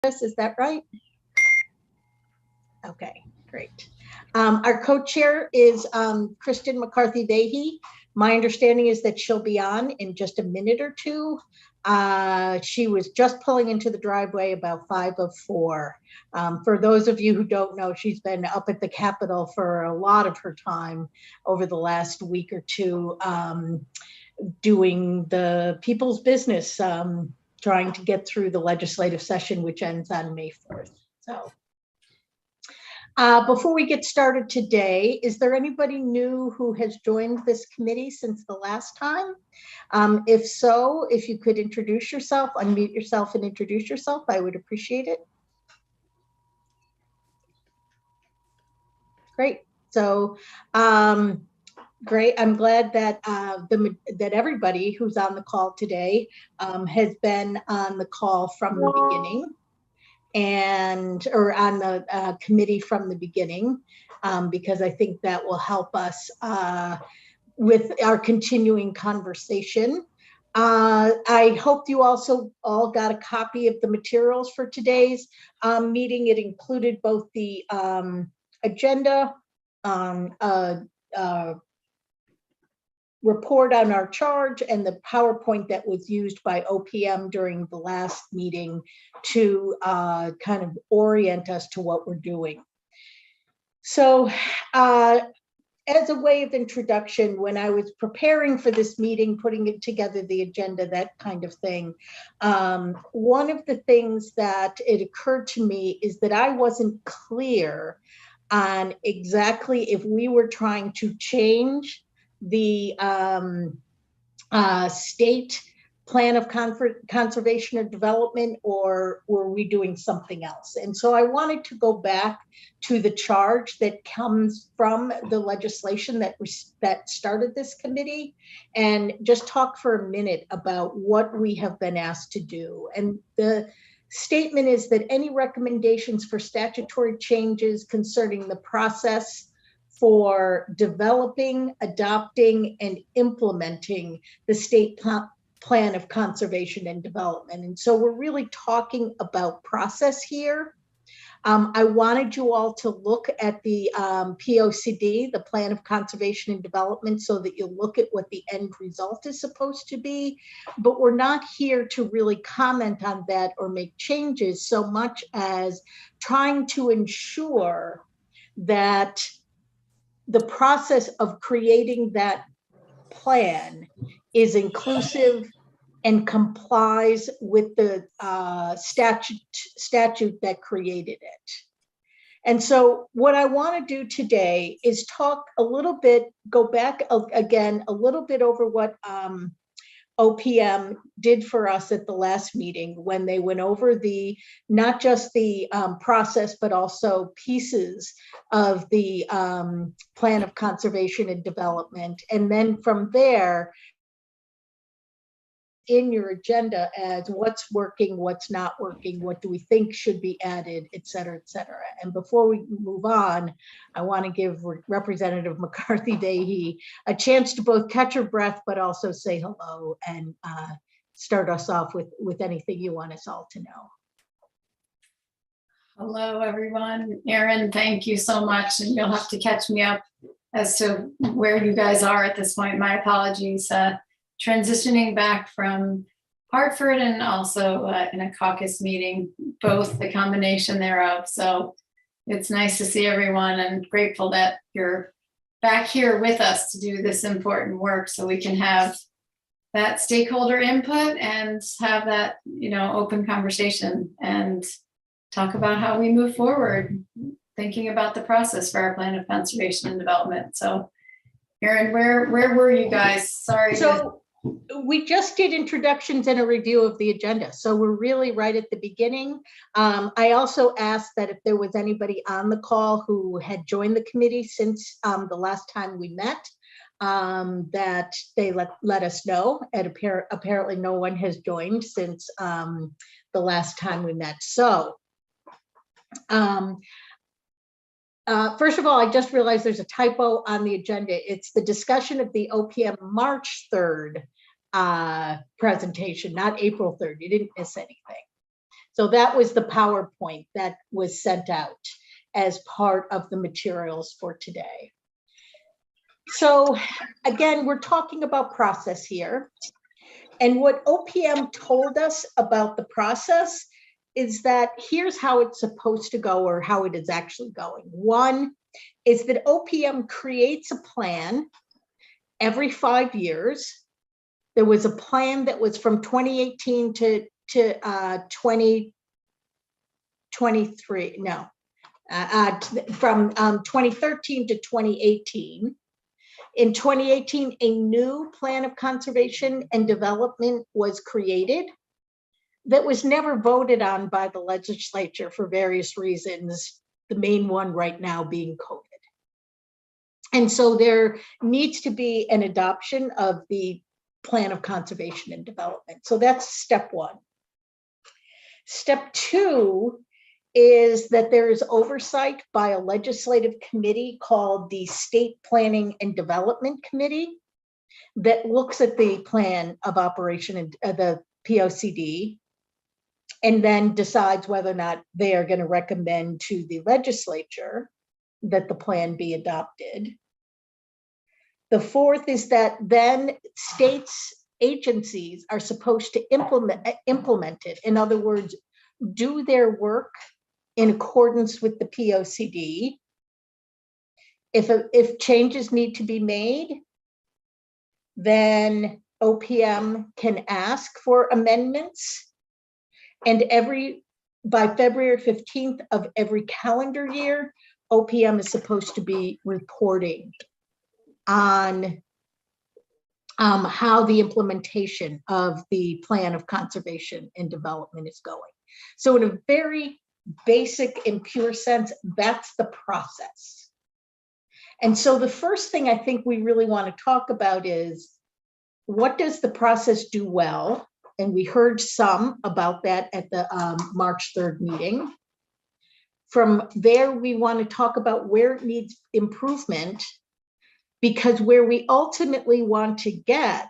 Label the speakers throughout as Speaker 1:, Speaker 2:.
Speaker 1: Is that right? Okay, great. Our co-chair is Kristen McCarthy-Vahey. My understanding is that she'll be on in just a minute or two. She was just pulling into the driveway about 5:04. For those of you who don't know, she's been up at the Capitol for a lot of her time over the last week or two, doing the people's business, trying to get through the legislative session, which ends on May 4th. So before we get started today, is there anybody new who has joined this committee since the last time? If so, if you could introduce yourself, unmute yourself and introduce yourself, I would appreciate it. Great. So, great. I'm glad that that everybody who's on the call today has been on the call from the beginning, or on the committee from the beginning, because I think that will help us with our continuing conversation. I hope you also all got a copy of the materials for today's meeting. It included both the agenda, report on our charge, and the PowerPoint that was used by OPM during the last meeting to kind of orient us to what we're doing. So as a way of introduction, when I was preparing for this meeting, putting it together, the agenda, that kind of thing, one of the things that it occurred to me is that I wasn't clear on exactly if we were trying to change the state plan of conservation and development, or were we doing something else? And so I wanted to go back to the charge that comes from the legislation that started this committee, and just talk for a minute about what we have been asked to do. And the statement is that any recommendations for statutory changes concerning the process for developing, adopting, and implementing the state plan of conservation and development. And so we're really talking about process here. I wanted you all to look at the POCD, the Plan of Conservation and Development, so that you look at what the end result is supposed to be. But we're not here to really comment on that or make changes so much as trying to ensure that the process of creating that plan is inclusive and complies with the statute that created it. And so what I want to do today is talk a little bit, go back again a little bit over what OPM did for us at the last meeting, when they went over not just the process, but also pieces of the plan of conservation and development. And then from there, in your agenda as what's working, what's not working, what do we think should be added, et cetera, et cetera. And before we move on, I want to give Representative McCarthy-Vahey a chance to both catch her breath, but also say hello and start us off with anything you want us all to know.
Speaker 2: Hello, everyone. Erin, thank you so much. And you'll have to catch me up as to where you guys are at this point. My apologies. Transitioning back from Hartford and also in a caucus meeting, both the combination thereof. So it's nice to see everyone, and grateful that you're back here with us to do this important work so we can have that stakeholder input and have that, open conversation and talk about how we move forward, thinking about the process for our plan of conservation and development. So Erin, where were you guys? Sorry.
Speaker 1: We just did introductions and a review of the agenda. So we're really right at the beginning. I also asked that if there was anybody on the call who had joined the committee since the last time we met, that they let us know. And apparently no one has joined since the last time we met. So first of all, I just realized there's a typo on the agenda. It's the discussion of the OPM March 3rd presentation, not April 3rd. You didn't miss anything. So that was the PowerPoint that was sent out as part of the materials for today. So again, we're talking about process here. And what OPM told us about the process is that here's how it's supposed to go, or how it is actually going. One is that OPM creates a plan every 5 years. There was a plan that was from 2018 to 2023, no, from 2013 to 2018. In 2018, a new plan of conservation and development was created that was never voted on by the legislature for various reasons, the main one right now being COVID. And so there needs to be an adoption of the plan of conservation and development. So that's step one. Step two is that there is oversight by a legislative committee called the State Planning and Development Committee that looks at the plan of operation and the POCD, and then decides whether or not they are going to recommend to the legislature that the plan be adopted. The fourth is that then states, agencies are supposed to implement it. In other words, do their work in accordance with the POCD. If changes need to be made, then OPM can ask for amendments. And by February 15th of every calendar year, OPM is supposed to be reporting on how the implementation of the plan of conservation and development is going. So in a very basic and pure sense, that's the process. And so the first thing I think we really want to talk about is, what does the process do well? And we heard some about that at the March 3rd meeting. From there, we want to talk about where it needs improvement, because where we ultimately want to get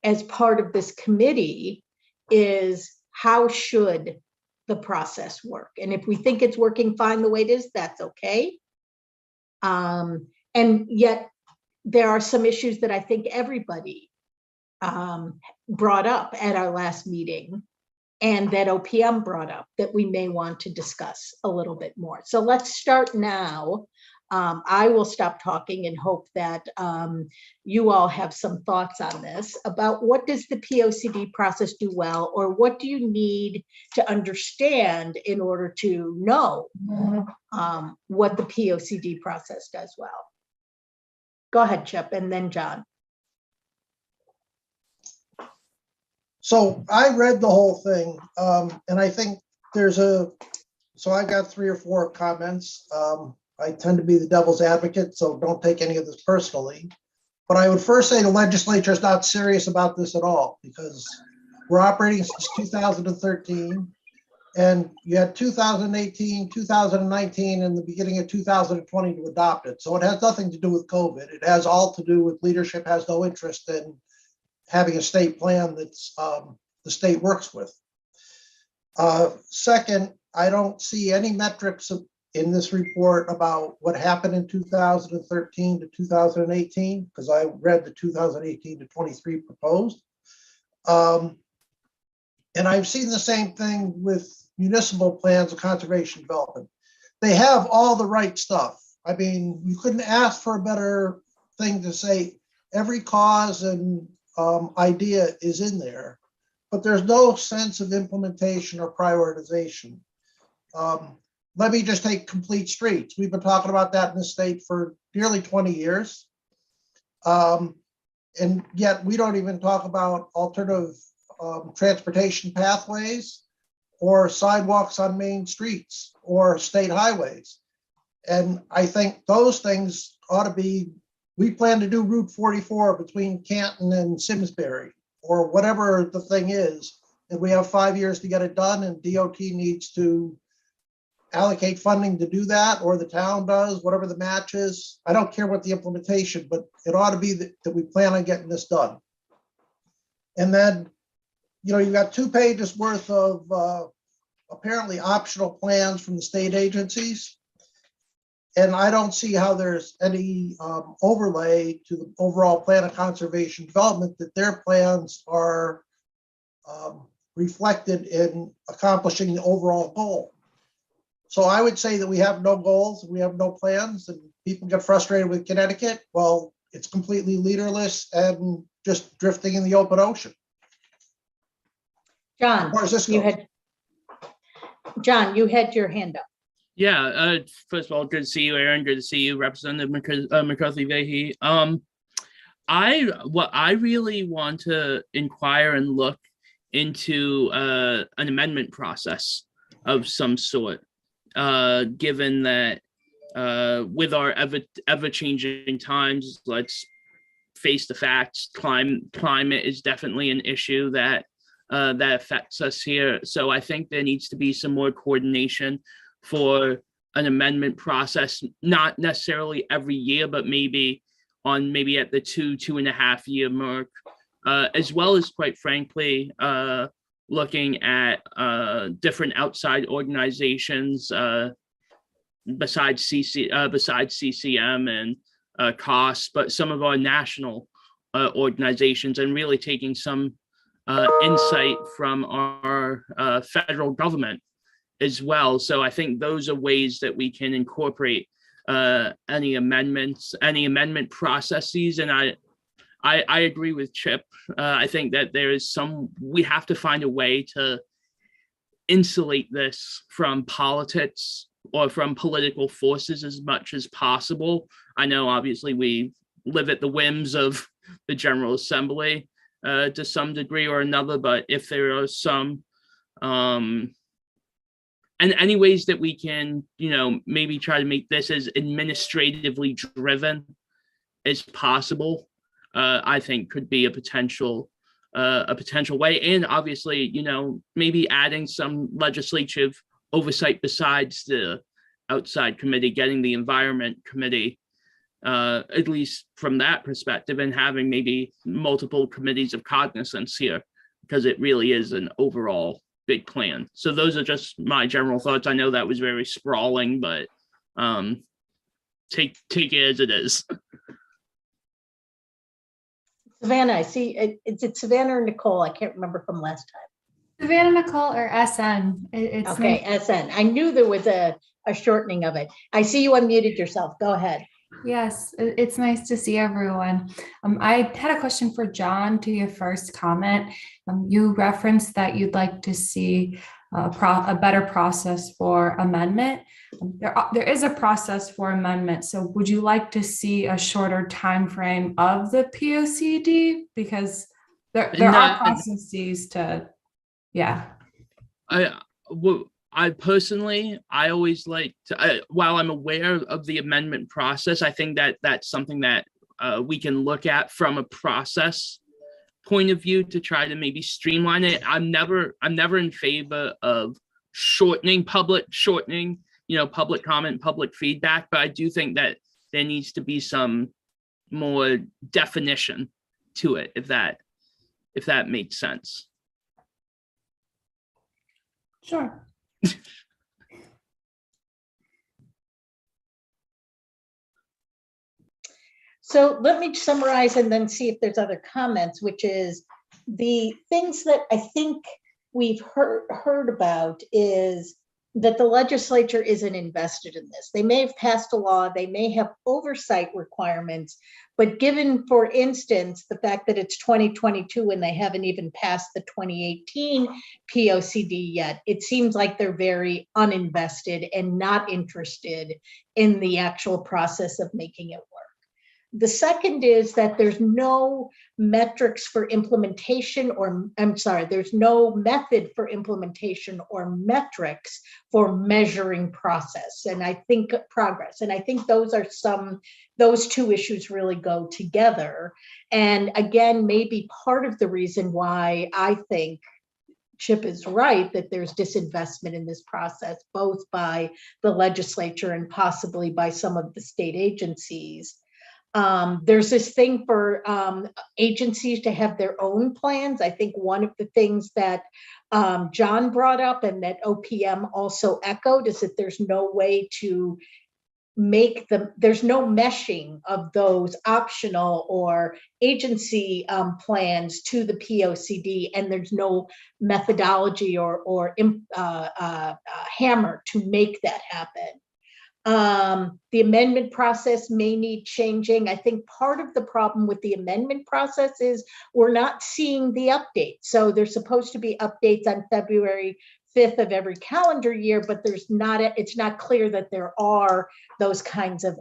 Speaker 1: as part of this committee is, how should the process work? And if we think it's working fine the way it is, that's okay. And yet there are some issues that I think everybody brought up at our last meeting, and that OPM brought up, that we may want to discuss a little bit more. So let's start now. I will stop talking and hope that you all have some thoughts on this, about what does the POCD process do well, or what do you need to understand in order to know what the POCD process does well. Go ahead, Chip, and then John.
Speaker 3: So I read the whole thing, and I think so I got 3 or 4 comments. I tend to be the devil's advocate, so don't take any of this personally. But I would first say the legislature is not serious about this at all, because we're operating since 2013, and you had 2018, 2019, and the beginning of 2020 to adopt it. So it has nothing to do with COVID. It has all to do with leadership has no interest in having a state plan that's the state works with. Second, I don't see any metrics in this report about what happened in 2013 to 2018, because I read the 2018 to 23 proposed. And I've seen the same thing with municipal plans of conservation development. They have all the right stuff. I mean, you couldn't ask for a better thing to say. Every cause and idea is in there, but there's no sense of implementation or prioritization. Let me just take complete streets. We've been talking about that in the state for nearly 20 years. And yet we don't even talk about alternative transportation pathways or sidewalks on main streets or state highways. And I think those things ought to be, we plan to do Route 44 between Canton and Simsbury, or whatever the thing is, and we have 5 years to get it done, and DOT needs to allocate funding to do that, or the town does, whatever the match is. I don't care what the implementation, but it ought to be that we plan on getting this done. And then, you know, you've got 2 pages worth of apparently optional plans from the state agencies. And I don't see how there's any overlay to the overall plan of conservation development, that their plans are reflected in accomplishing the overall goal. So I would say that we have no goals, we have no plans, and people get frustrated with Connecticut. Well, it's completely leaderless and just drifting in the open ocean.
Speaker 1: John,
Speaker 3: Where's this
Speaker 1: you
Speaker 3: go?
Speaker 1: had, John, you had your hand up.
Speaker 4: Yeah, first of all, good to see you, Aaron. Good to see you, Representative McCarthy Vahey. What I really want to inquire and look into an amendment process of some sort, given that with our ever-changing times, let's face the facts, climate is definitely an issue that affects us here. So I think there needs to be some more coordination for an amendment process, not necessarily every year, but maybe at the 2.5 year mark, as well as, quite frankly, looking at different outside organizations besides CCM and COST, but some of our national organizations, and really taking some insight from our federal government as well. So I think those are ways that we can incorporate any amendment processes. And I agree with Chip. I think that we have to find a way to insulate this from politics or from political forces as much as possible. I know obviously we live at the whims of the General Assembly to some degree or another, but if there are some and any ways that we can, maybe try to make this as administratively driven as possible, I think could be a potential way. And obviously, maybe adding some legislative oversight besides the outside committee, getting the environment committee, at least from that perspective, and having maybe multiple committees of cognizance here, because it really is an overall big plan. So those are just my general thoughts. I know that was very sprawling, but take it as it is.
Speaker 1: Savannah, I see, is it Savannah or Nicole? I can't remember from last time.
Speaker 5: Savannah, Nicole, or SN. It's
Speaker 1: Okay, SN. I knew there was a shortening of it. I see you unmuted yourself. Go ahead.
Speaker 5: Yes, it's nice to see everyone. I had a question for John to your first comment. You referenced that you'd like to see a better process for amendment. There is a process for amendment. So would you like to see a shorter time frame of the POCD? Because there are processes to, yeah.
Speaker 4: I personally, I always like to, while I'm aware of the amendment process, I think that that's something that we can look at from a process point of view to try to maybe streamline it. I'm never in favor of shortening public comment, public feedback, but I do think that there needs to be some more definition to it, if that makes sense.
Speaker 5: Sure.
Speaker 1: So let me summarize and then see if there's other comments, which is the things that I think we've heard about is that the legislature isn't invested in this. They may have passed a law, they may have oversight requirements, but given, for instance, the fact that it's 2022 and they haven't even passed the 2018 POCD yet, it seems like they're very uninvested and not interested in the actual process of making it work. The second is that there's no metrics for implementation, or there's no method for implementation or metrics for measuring process. And I think progress. And I think those two issues really go together. And again, maybe part of the reason why I think Chip is right that there's disinvestment in this process, both by the legislature and possibly by some of the state agencies. There's this thing for agencies to have their own plans. I think one of the things that John brought up and that OPM also echoed is that there's no way to there's no meshing of those optional or agency plans to the POCD, and there's no methodology or hammer to make that happen. The amendment process may need changing. I think part of the problem with the amendment process is we're not seeing the updates. So there's supposed to be updates on February 5th of every calendar year, but it's not clear that there are those kinds of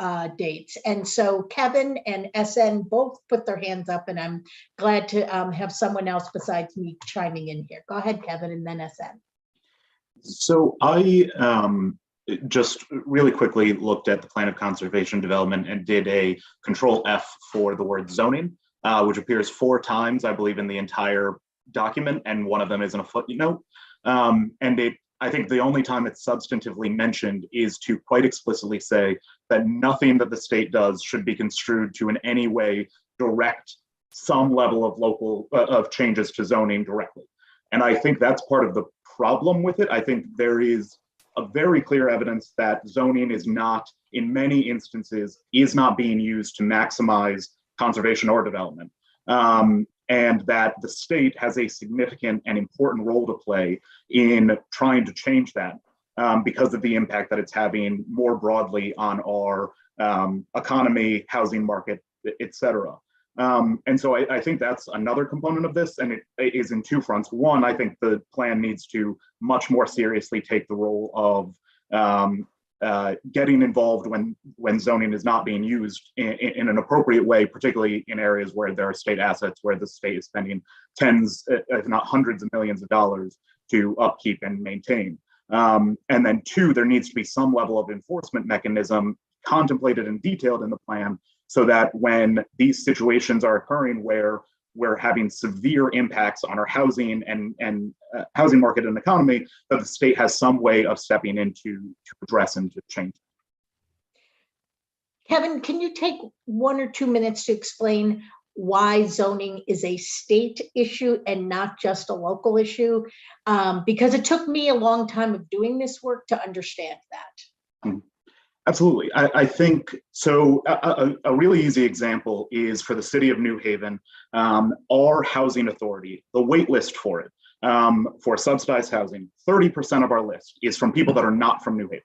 Speaker 1: updates. And so Kevin and SN both put their hands up, and I'm glad to have someone else besides me chiming in here. Go ahead, Kevin, and then SN.
Speaker 6: So I just really quickly looked at the plan of conservation development and did a control F for the word zoning, which appears 4 times, I believe, in the entire document, and one of them is in a footnote. I think the only time it's substantively mentioned is to quite explicitly say that nothing that the state does should be construed to in any way direct some level of local of changes to zoning directly. And I think that's part of the problem with it. I think there is a very clear evidence that zoning is not, in many instances, is not being used to maximize conservation or development. And that the state has a significant and important role to play in trying to change that because of the impact that it's having more broadly on our economy, housing market, et cetera. And so I think that's another component of this, and it is in 2 fronts. One, I think the plan needs to much more seriously take the role of getting involved when zoning is not being used in an appropriate way, particularly in areas where there are state assets, where the state is spending tens, if not hundreds of millions of dollars to upkeep and maintain. And then 2, there needs to be some level of enforcement mechanism contemplated and detailed in the plan so that when these situations are occurring where we're having severe impacts on our housing and housing market and economy, that the state has some way of stepping in to address and to change.
Speaker 1: Kevin, can you take 1 or 2 minutes to explain why zoning is a state issue and not just a local issue? Because it took me a long time of doing this work to understand that.
Speaker 6: Mm-hmm. Absolutely. I think so. A really easy example is for the city of New Haven, our housing authority, the wait list for it, for subsidized housing, 30% of our list is from people that are not from New Haven.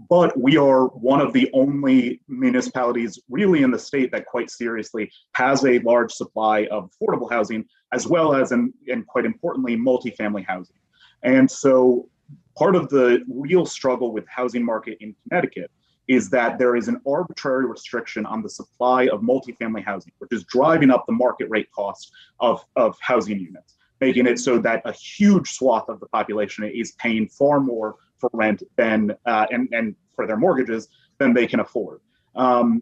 Speaker 6: But we are one of the only municipalities really in the state that quite seriously has a large supply of affordable housing, as well as, and quite importantly, multifamily housing. And so part of the real struggle with housing market in Connecticut is that there is an arbitrary restriction on the supply of multifamily housing, which is driving up the market rate cost of housing units, making it so that a huge swath of the population is paying far more for rent than and for their mortgages than they can afford. And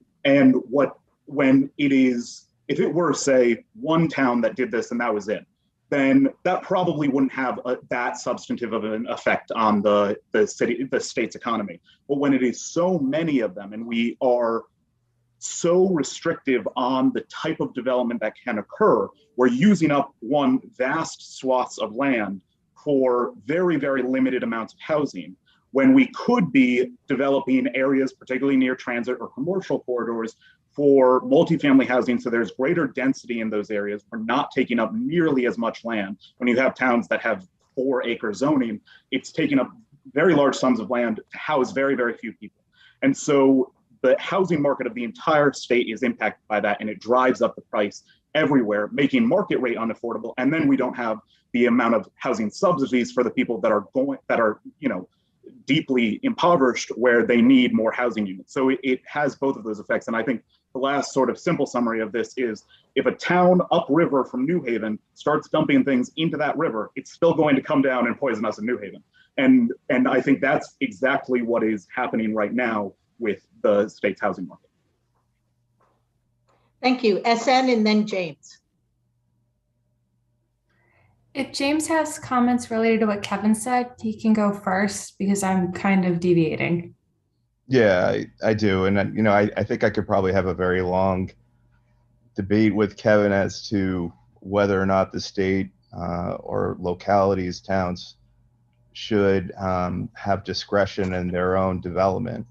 Speaker 6: when it is, if it were, say, one town that did this and that was it, then that probably wouldn't have that substantive of an effect on the state's economy. But when it is so many of them, and we are so restrictive on the type of development that can occur, we're using up one vast swaths of land for very, very limited amounts of housing, when we could be developing areas, particularly near transit or commercial corridors, for multifamily housing, so there's greater density in those areas. We're not taking up nearly as much land. When you have towns that have 4-acre zoning, it's taking up very large sums of land to house very, very few people. And so the housing market of the entire state is impacted by that, and it drives up the price everywhere, making market rate unaffordable. And then we don't have the amount of housing subsidies for the people that are deeply impoverished, where they need more housing units. So it has both of those effects. And I think the last sort of simple summary of this is, if a town upriver from New Haven starts dumping things into that river, it's still going to come down and poison us in New Haven. And I think that's exactly what is happening right now with the state's housing market.
Speaker 1: Thank you. SN and then James.
Speaker 5: If James has comments related to what Kevin said, he can go first because I'm kind of deviating.
Speaker 7: Yeah, I do. And, I think I could probably have a very long debate with Kevin as to whether or not the state or localities, towns should have discretion in their own development.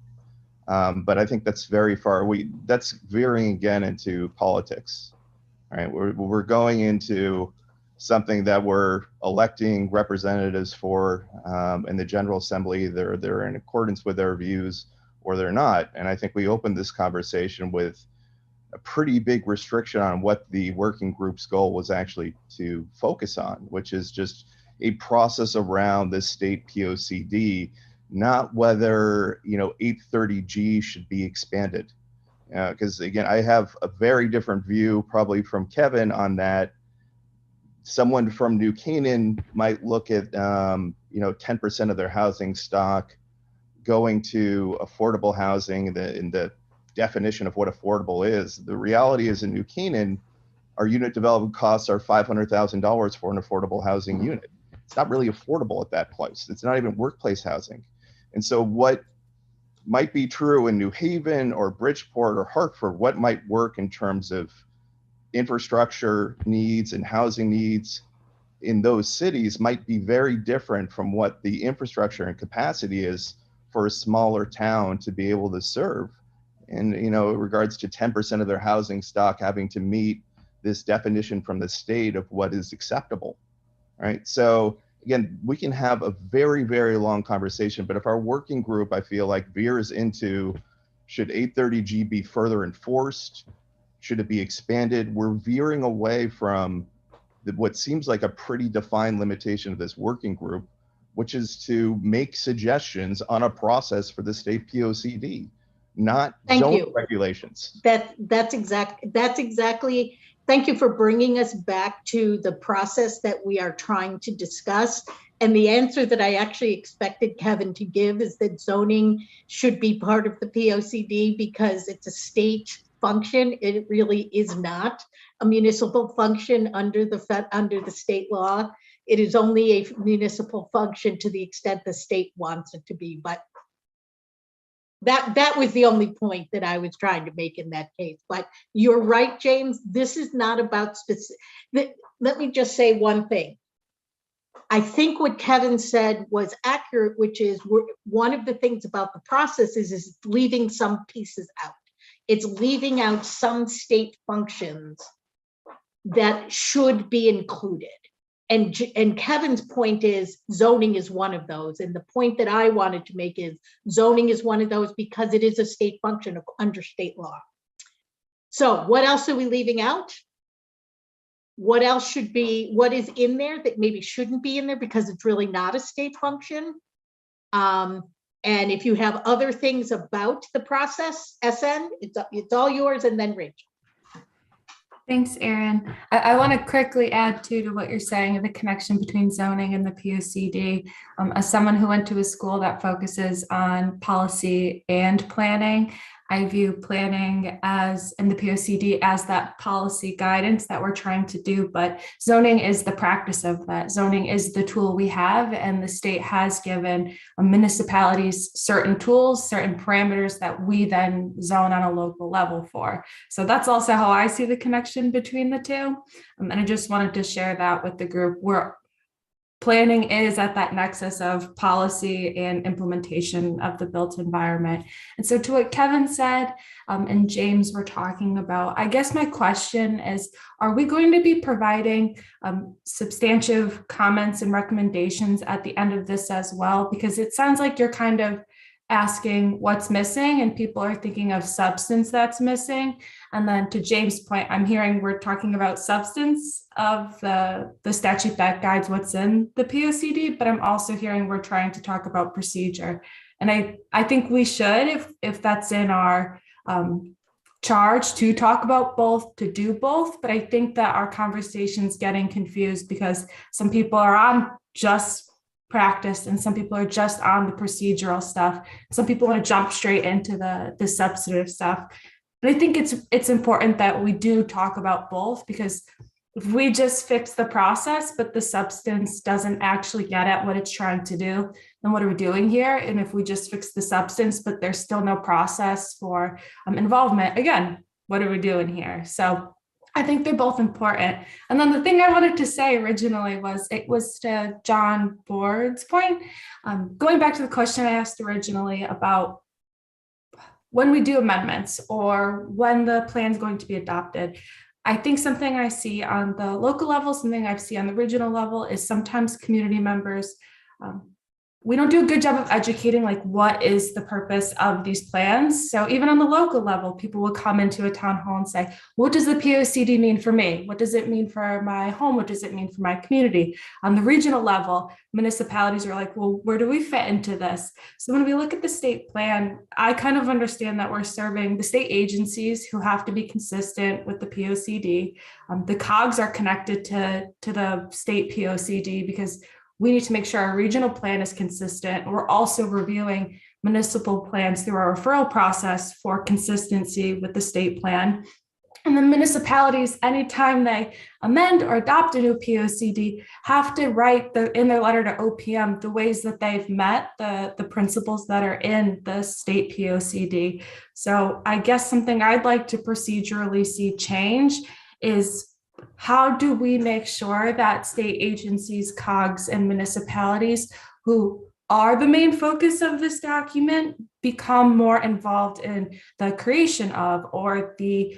Speaker 7: But I think that's very far. That's veering again into politics. All right, we're going into something that we're electing representatives for in the General Assembly. They're in accordance with their views or they're not. And I think we opened this conversation with a pretty big restriction on what the working group's goal was actually to focus on, which is just a process around the state POCD, not whether 830G should be expanded. Because again, I have a very different view probably from Kevin on that. Someone from New Canaan might look at 10% of their housing stock going to affordable housing in the definition of what affordable is. The reality is in New Canaan, our unit development costs are $500,000 for an affordable housing unit. It's not really affordable at that place. It's not even workplace housing. And so what might be true in New Haven or Bridgeport or Hartford, what might work in terms of infrastructure needs and housing needs in those cities might be very different from what the infrastructure and capacity is for a smaller town to be able to serve. And, in regards to 10% of their housing stock having to meet this definition from the state of what is acceptable, right? So again, we can have a very, very long conversation, but if our working group, I feel like veers into, should 830G be further enforced? Should it be expanded? We're veering away from what seems like a pretty defined limitation of this working group, which is to make suggestions on a process for the state POCD, not zone regulations.
Speaker 1: That's exactly. Thank you for bringing us back to the process that we are trying to discuss. And the answer that I actually expected Kevin to give is that zoning should be part of the POCD because it's a state function. It really is not a municipal function under the state law. It is only a municipal function to the extent the state wants it to be. But that was the only point that I was trying to make in that case. But you're right, James. This is not about specific. Let me just say one thing. I think what Kevin said was accurate, which is one of the things about the process is leaving some pieces out. It's leaving out some state functions that should be included. And Kevin's point is zoning is one of those. And the point that I wanted to make is zoning is one of those because it is a state function under state law. So what else are we leaving out? What else should be, what is in there that maybe shouldn't be in there because it's really not a state function? And if you have other things about the process, SN, it's all yours, and then Rich.
Speaker 5: Thanks, Erin. I want to quickly add to what you're saying, the connection between zoning and the POCD. As someone who went to a school that focuses on policy and planning, I view planning as, and the POCD as that policy guidance that we're trying to do, but zoning is the practice of that. Zoning is the tool we have, and the state has given municipalities certain tools, certain parameters that we then zone on a local level for. So that's also how I see the connection between the two. And I just wanted to share that with the group. Planning is at that nexus of policy and implementation of the built environment. And so to what Kevin said and James were talking about, I guess my question is, are we going to be providing substantive comments and recommendations at the end of this as well? Because it sounds like you're kind of asking what's missing and people are thinking of substance that's missing. And then to James' point, I'm hearing we're talking about substance of the statute that guides what's in the POCD, but I'm also hearing we're trying to talk about procedure. And I think we should, if that's in our charge, to talk about both, to do both. But I think that our conversation's getting confused because some people are on just practice and some people are just on the procedural stuff. Some people want to jump straight into the substantive stuff. But I think it's important that we do talk about both, because if we just fix the process, but the substance doesn't actually get at what it's trying to do, then what are we doing here? And if we just fix the substance, but there's still no process for involvement, again, what are we doing here? So I think they're both important. And then the thing I wanted to say originally was, it was to John Board's point, going back to the question I asked originally about when we do amendments or when the plan is going to be adopted. I think something I see on the local level, something I see on the regional level is sometimes community members, we don't do a good job of educating like what is the purpose of these plans. So even on the local level, people will come into a town hall and say, what does the POCD mean for me? What does it mean for my home? What does it mean for my community? On the regional level, municipalities are like, well, where do we fit into this? So when we look at the state plan, I kind of understand that we're serving the state agencies who have to be consistent with the POCD. The COGs are connected to the state POCD because we need to make sure our regional plan is consistent. We're also reviewing municipal plans through our referral process for consistency with the state plan. And the municipalities, anytime they amend or adopt a new POCD, have to write in their letter to OPM the ways that they've met the principles that are in the state POCD. So I guess something I'd like to procedurally see change is, how do we make sure that state agencies, COGs, and municipalities who are the main focus of this document become more involved in the creation of or the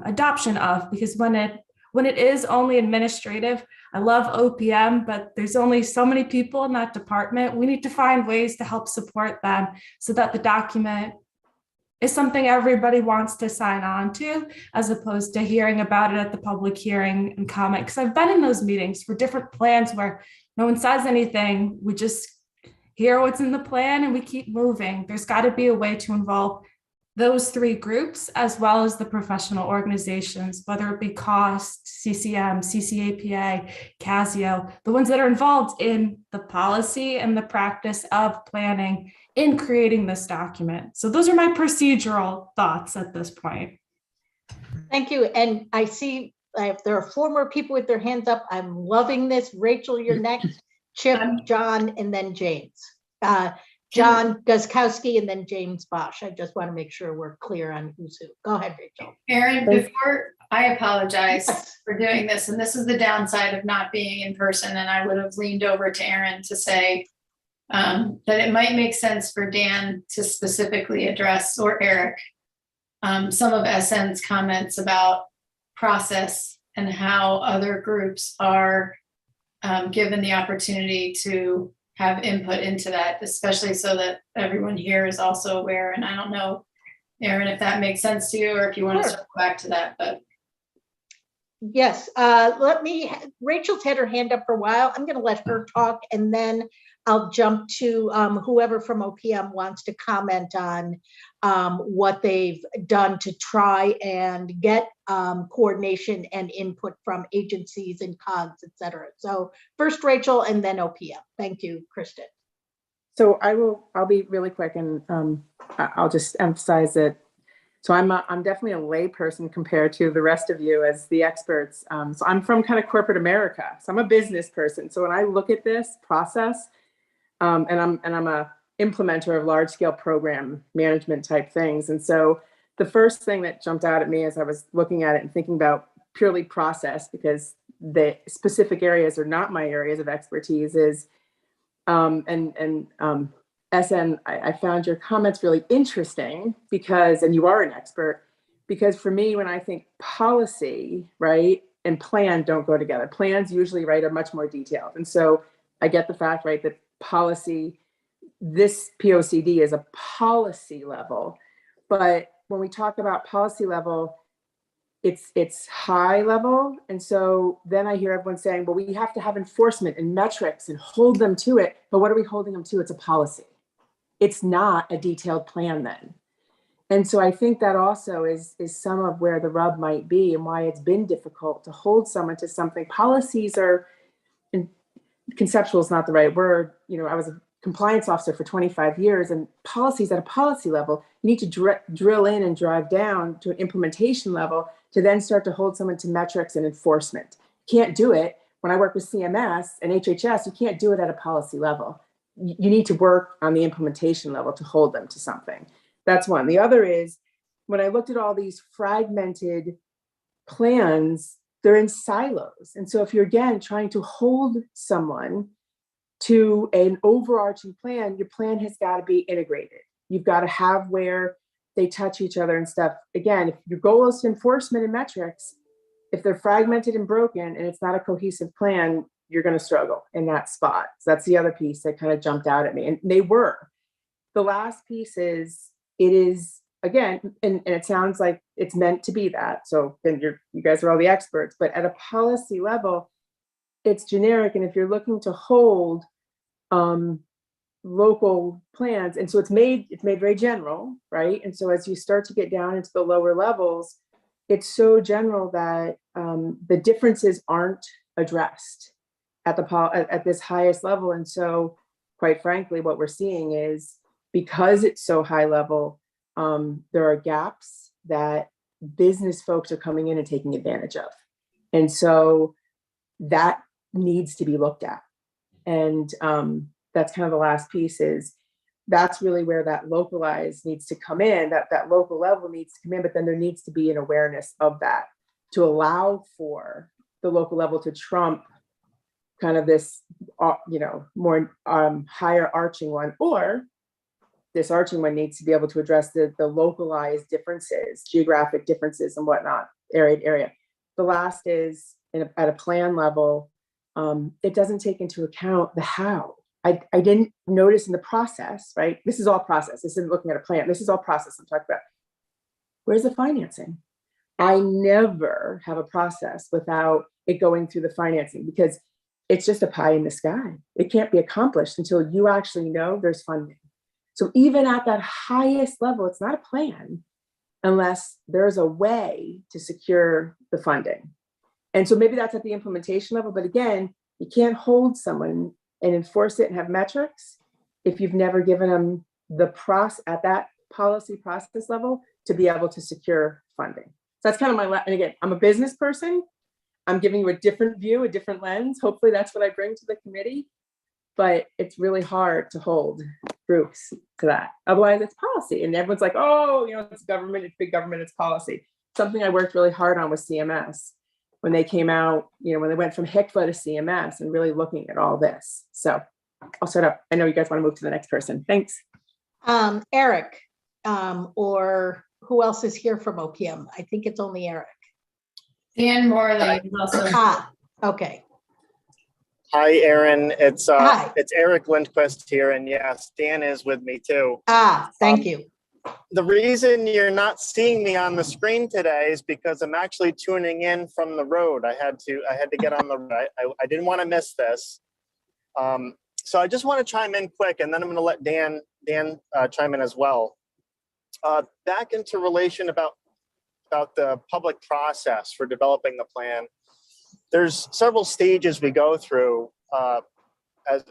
Speaker 5: adoption of? Because when it is only administrative, I love OPM, but there's only so many people in that department. We need to find ways to help support them so that the document is something everybody wants to sign on to, as opposed to hearing about it at the public hearing and comment. Because I've been in those meetings for different plans where no one says anything. We just hear what's in the plan and we keep moving. There's got to be a way to involve those three groups as well as the professional organizations, whether it be COST, CCM, CCAPA, Casio, the ones that are involved in the policy and the practice of planning in creating this document. So those are my procedural thoughts at this point.
Speaker 1: Thank you. And I see if there are 4 more people with their hands up. I'm loving this. Rachel, you're next. Chip, John, and then James. John Guzkowski and then James Bosch. I just want to make sure we're clear on who's who. Go ahead, Rachel.
Speaker 2: Erin, before I apologize for doing this, and this is the downside of not being in person, and I would have leaned over to Erin to say that it might make sense for Dan to specifically address, or Eric, some of SN's comments about process and how other groups are given the opportunity to have input into that, especially so that everyone here is also aware. And I don't know, Erin, if that makes sense to you or if you want to circle back to that, but.
Speaker 1: Yes, Rachel's had her hand up for a while. I'm going to let her talk and then I'll jump to whoever from OPM wants to comment on what they've done to try and get coordination and input from agencies and COGs, et cetera. So first Rachel and then OPM. Thank you, Kristen.
Speaker 8: So I'll be really quick and I'll just emphasize that. So I'm definitely a layperson compared to the rest of you as the experts. So I'm from kind of corporate America. So I'm a business person. So when I look at this process, and I'm a implementer of large scale program management type things. And so the first thing that jumped out at me as I was looking at it and thinking about purely process, because the specific areas are not my areas of expertise, is SN, I found your comments really interesting because, and you are an expert, because for me, when I think policy, right, and plan don't go together. Plans usually, right, are much more detailed. And so I get the fact, right, that policy, this POCD is a policy level, but when we talk about policy level, it's high level. And so then I hear everyone saying, well, we have to have enforcement and metrics and hold them to it. But what are we holding them to? It's a policy. It's not a detailed plan then. And so I think that also is some of where the rub might be and why it's been difficult to hold someone to something. Policies are, and conceptual is not the right word. You know, I was a compliance officer for 25 years, and policies at a policy level, you need to drill in and drive down to an implementation level to then start to hold someone to metrics and enforcement. can't do it. When I work with CMS and HHS, you can't do it at a policy level. You need to work on the implementation level to hold them to something. That's one. The other is, when I looked at all these fragmented plans, they're in silos. And so if you're, again, trying to hold someone to an overarching plan, your plan has got to be integrated. You've got to have where they touch each other and stuff. Again, if your goal is enforcement and metrics, if they're fragmented and broken and it's not a cohesive plan, you're going to struggle in that spot. So that's the other piece that kind of jumped out at me. And they were. The last piece is, it is, again, and it sounds like it's meant to be that. So then you guys are all the experts, but at a policy level, it's generic. And if you're looking to hold local plans, and so it's made very general, right? And so as you start to get down into the lower levels, it's so general that the differences aren't addressed at this highest level. And so, quite frankly, what we're seeing is, because it's so high level, there are gaps that business folks are coming in and taking advantage of. And so that needs to be looked at. And that's kind of the last piece, is that's really where that localized needs to come in, that local level needs to come in, but then there needs to be an awareness of that to allow for the local level to trump kind of this, more higher arching one, or this arching one needs to be able to address the localized differences, geographic differences and whatnot, area. The last is at a plan level, it doesn't take into account the how. I didn't notice in the process, right? This is all process. This isn't looking at a plan. This is all process I'm talking about. Where's the financing? I never have a process without it going through the financing, because it's just a pie in the sky. It can't be accomplished until you actually know there's funding. So even at that highest level, it's not a plan unless there's a way to secure the funding. And so maybe that's at the implementation level, but again, you can't hold someone and enforce it and have metrics if you've never given them the process at that policy process level to be able to secure funding. So that's kind of and again, I'm a business person. I'm giving you a different view, a different lens. Hopefully that's what I bring to the committee, but it's really hard to hold groups to that. Otherwise it's policy and everyone's like, oh, it's government, it's big government, it's policy. Something I worked really hard on with CMS when they came out, when they went from HICFA to CMS and really looking at all this. So I'll shut up. I know you guys want to move to the next person. Thanks.
Speaker 1: Eric, or who else is here from OPM? I think it's only Eric.
Speaker 2: Dan Morley is also.
Speaker 1: Okay.
Speaker 9: Hi, Erin. It's
Speaker 1: Hi.
Speaker 9: It's Eric Lindquist here, and yes, Dan is with me too.
Speaker 1: Thank you.
Speaker 9: The reason you're not seeing me on the screen today is because I'm actually tuning in from the road. I had to get on the road. I didn't want to miss this. So I just want to chime in quick, and then I'm going to let Dan chime in as well. Back into relation about the public process for developing the plan. There's several stages we go through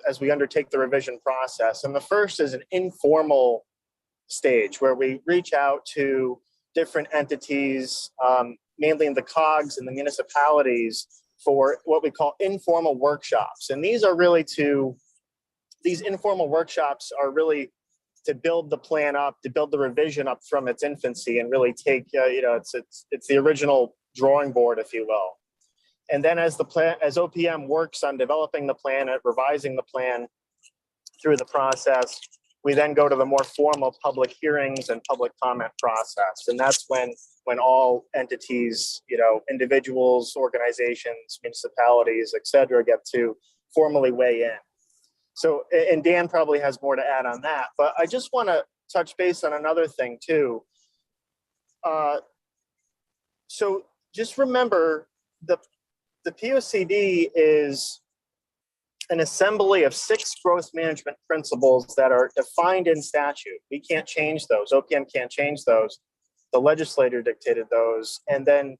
Speaker 9: as we undertake the revision process. And the first is an informal stage where we reach out to different entities, mainly in the COGs and the municipalities, for what we call informal workshops. And these informal workshops are really to build the plan up, to build the revision up from its infancy and really take, it's the original drawing board, if you will. And then as OPM works on developing the plan and revising the plan through the process, we then go to the more formal public hearings and public comment process. And that's when all entities, individuals, organizations, municipalities, et cetera, get to formally weigh in. So, and Dan probably has more to add on that, but I just want to touch base on another thing too. So just remember the POCD is an assembly of 6 growth management principles that are defined in statute. We can't change those. OPM can't change those. The legislator dictated those. And then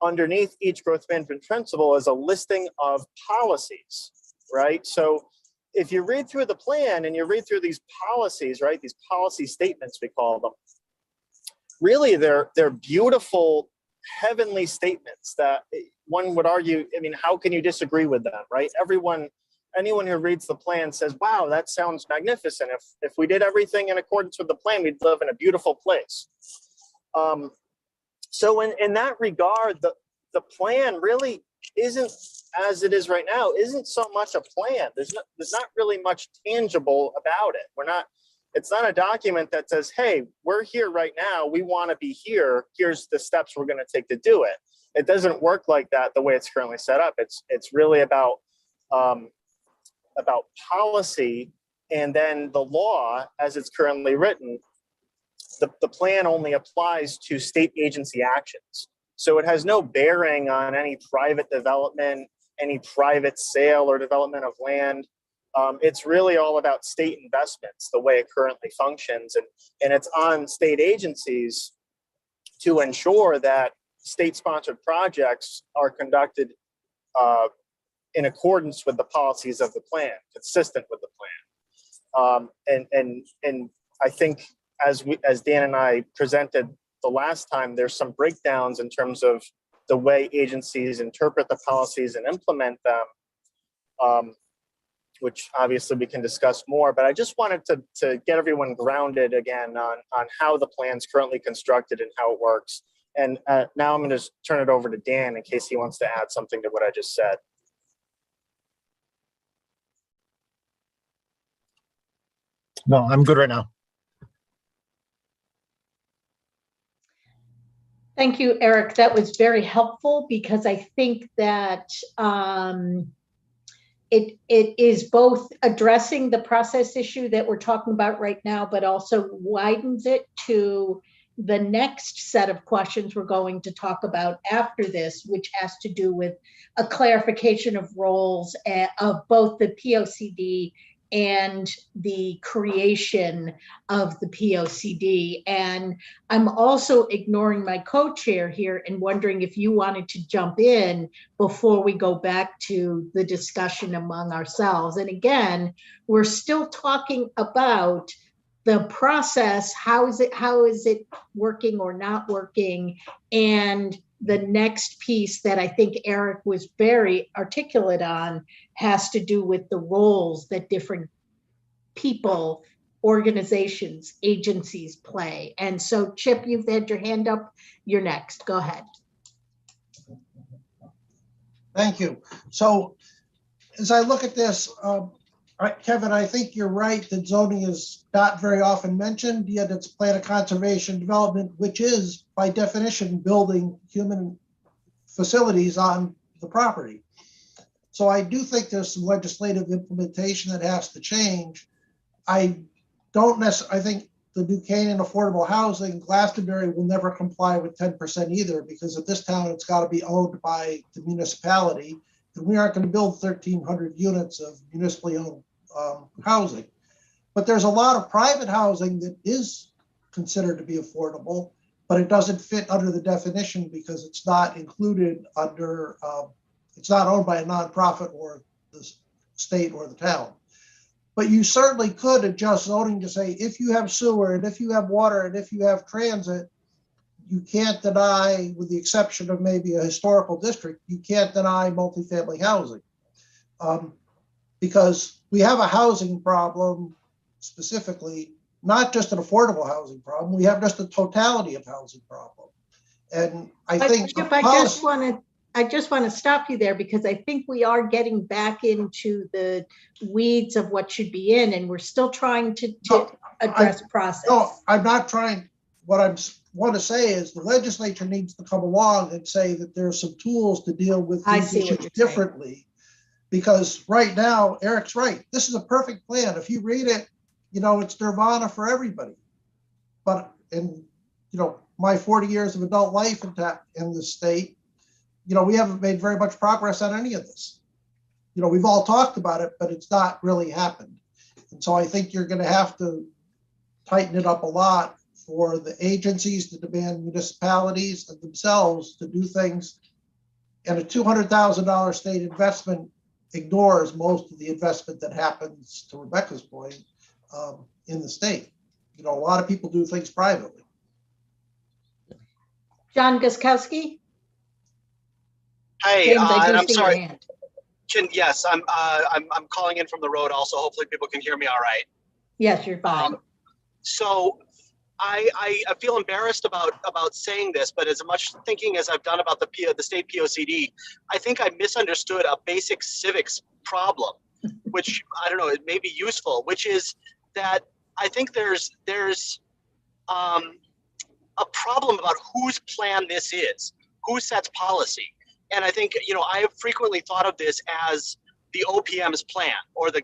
Speaker 9: underneath each growth management principle is a listing of policies, right? So if you read through the plan and you read through these policies, right, these policy statements, we call them, really they're beautiful heavenly statements that one would argue, I mean, how can you disagree with them, right? Anyone who reads the plan says, wow, that sounds magnificent. If we did everything in accordance with the plan, we'd live in a beautiful place. So in that regard, the plan really isn't, as it is right now, isn't so much a plan. There's not really much tangible about it. It's not a document that says, hey, we're here right now. We want to be here. Here's the steps we're going to take to do it. It doesn't work like that the way it's currently set up. It's really about policy, and then the law as it's currently written. The plan only applies to state agency actions. So it has no bearing on any private development, any private sale or development of land. It's really all about state investments, the way it currently functions. And it's on state agencies to ensure that state-sponsored projects are conducted in accordance with the policies of the plan, consistent with the plan. And I think as Dan and I presented the last time, there's some breakdowns in terms of the way agencies interpret the policies and implement them, which obviously we can discuss more. But I just wanted to get everyone grounded again on how the plan's currently constructed and how it works. And now I'm going to turn it over to Dan in case he wants to add something to what I just said.
Speaker 10: No, I'm good right now.
Speaker 1: Thank you, Eric. That was very helpful because I think that it is both addressing the process issue that we're talking about right now, but also widens it to the next set of questions we're going to talk about after this, which has to do with a clarification of roles of both the POCD and the creation of the POCD. And I'm also ignoring my co-chair here and wondering if you wanted to jump in before we go back to the discussion among ourselves. And again, we're still talking about the process. How is it working or not working? And the next piece that I think Eric was very articulate on has to do with the roles that different people, organizations, agencies play. And so, Chip, you've had your hand up. You're next. Go ahead.
Speaker 3: Thank you. So as I look at this, Kevin, I think you're right that zoning is not very often mentioned, yet it's plan of conservation development, which is by definition building human facilities on the property. So I do think there's some legislative implementation that has to change. I think the Buchanan affordable housing, Glastonbury will never comply with 10% either, because at this town, it's got to be owned by the municipality. And we aren't going to build 1,300 units of municipally owned housing. But there's a lot of private housing that is considered to be affordable, but it doesn't fit under the definition because it's not included under, it's not owned by a nonprofit or the state or the town. But you certainly could adjust zoning to say, if you have sewer and if you have water and if you have transit, you can't deny, with the exception of maybe a historical district, you can't deny multifamily housing. Because we have a housing problem specifically, not just an affordable housing problem, we have just a totality of housing problem. And I think
Speaker 1: I just want to stop you there because I think we are getting back into the weeds of what should be in, and we're still trying to address process.
Speaker 3: No, I'm not trying. What I want to say is the legislature needs to come along and say that there's some tools to deal with these issues differently. Because right now, Eric's right. This is a perfect plan. If you read it, it's nirvana for everybody. But in, my 40 years of adult life in the state, we haven't made very much progress on any of this. We've all talked about it, but it's not really happened. And so I think you're going to have to tighten it up a lot for the agencies to demand municipalities and themselves to do things. And a $200,000 state investment ignores most of the investment that happens, to Rebecca's point, in the state. A lot of people do things privately.
Speaker 1: John Guskowski?
Speaker 11: Hey,
Speaker 1: James, I do
Speaker 11: and I'm
Speaker 1: see your
Speaker 11: sorry.
Speaker 1: hand.
Speaker 11: Yes, I'm calling in from the road. Also, hopefully, people can hear me all right.
Speaker 1: Yes, you're fine.
Speaker 11: So, I feel embarrassed about saying this, but as much thinking as I've done about the state POCD, I think I misunderstood a basic civics problem, which I don't know, it may be useful, which is that I think there's a problem about whose plan this is, who sets policy. And I think, I have frequently thought of this as the OPM's plan or the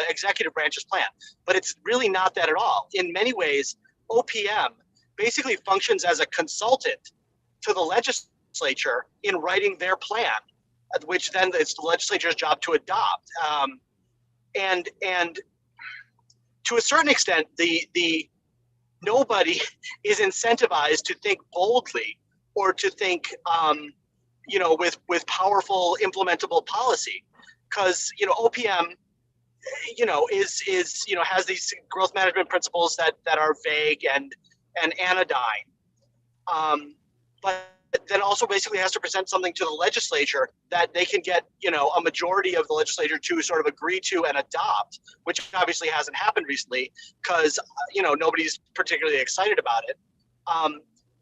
Speaker 11: executive branch's plan, but it's really not that at all. In many ways, OPM basically functions as a consultant to the legislature in writing their plan, which then it's the legislature's job to adopt. And to a certain extent, the nobody is incentivized to think boldly or to think, with powerful implementable policy, because OPM, has these growth management principles that are vague and anodyne, but then also basically has to present something to the legislature that they can get a majority of the legislature to sort of agree to and adopt, which obviously hasn't happened recently because nobody's particularly excited about it.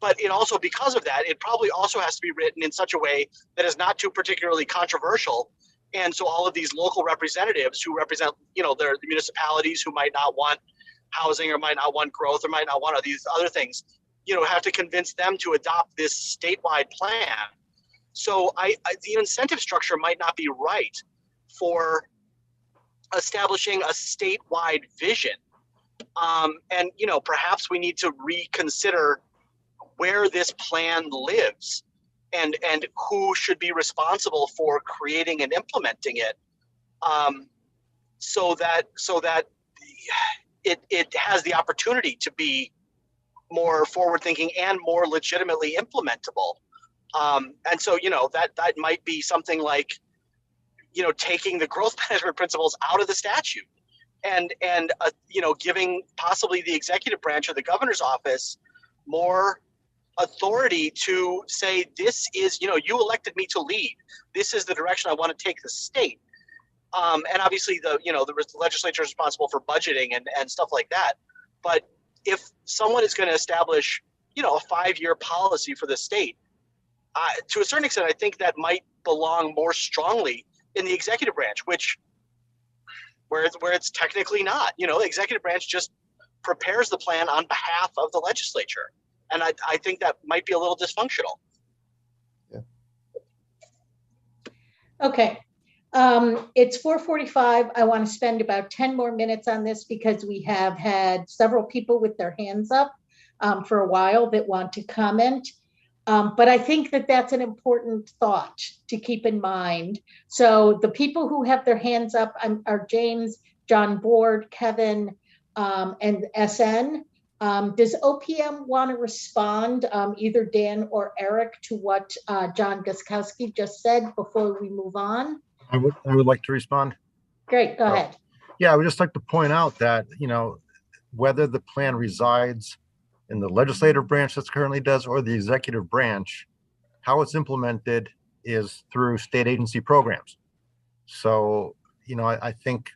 Speaker 11: But it also, because of that, it probably also has to be written in such a way that is not too particularly controversial. And so all of these local representatives who represent, the municipalities who might not want housing or might not want growth or might not want all these other things, have to convince them to adopt this statewide plan. So the incentive structure might not be right for establishing a statewide vision. And, perhaps we need to reconsider where this plan lives and who should be responsible for creating and implementing it, so that it has the opportunity to be more forward thinking and more legitimately implementable. And so, that might be something like, taking the growth management principles out of the statute and giving possibly the executive branch or the governor's office more authority to say, this is, you elected me to lead. This is the direction I want to take the state. And obviously the legislature is responsible for budgeting and stuff like that. But if someone is going to establish, a 5-year policy for the state, to a certain extent, I think that might belong more strongly in the executive branch, where it's technically not. The executive branch just prepares the plan on behalf of the legislature. And I think that might be a little dysfunctional.
Speaker 7: Yeah.
Speaker 1: Okay. It's 4:45. I want to spend about 10 more minutes on this because we have had several people with their hands up for a while that want to comment. But I think that that's an important thought to keep in mind. So the people who have their hands up are James, John Board, Kevin, and SN. Does OPM want to respond, either Dan or Eric, to what John Guskowski just said before we move on?
Speaker 10: I would like to respond.
Speaker 1: Great, go ahead.
Speaker 10: Yeah, I would just like to point out that, whether the plan resides in the legislative branch that's currently does or the executive branch, how it's implemented is through state agency programs. So, I think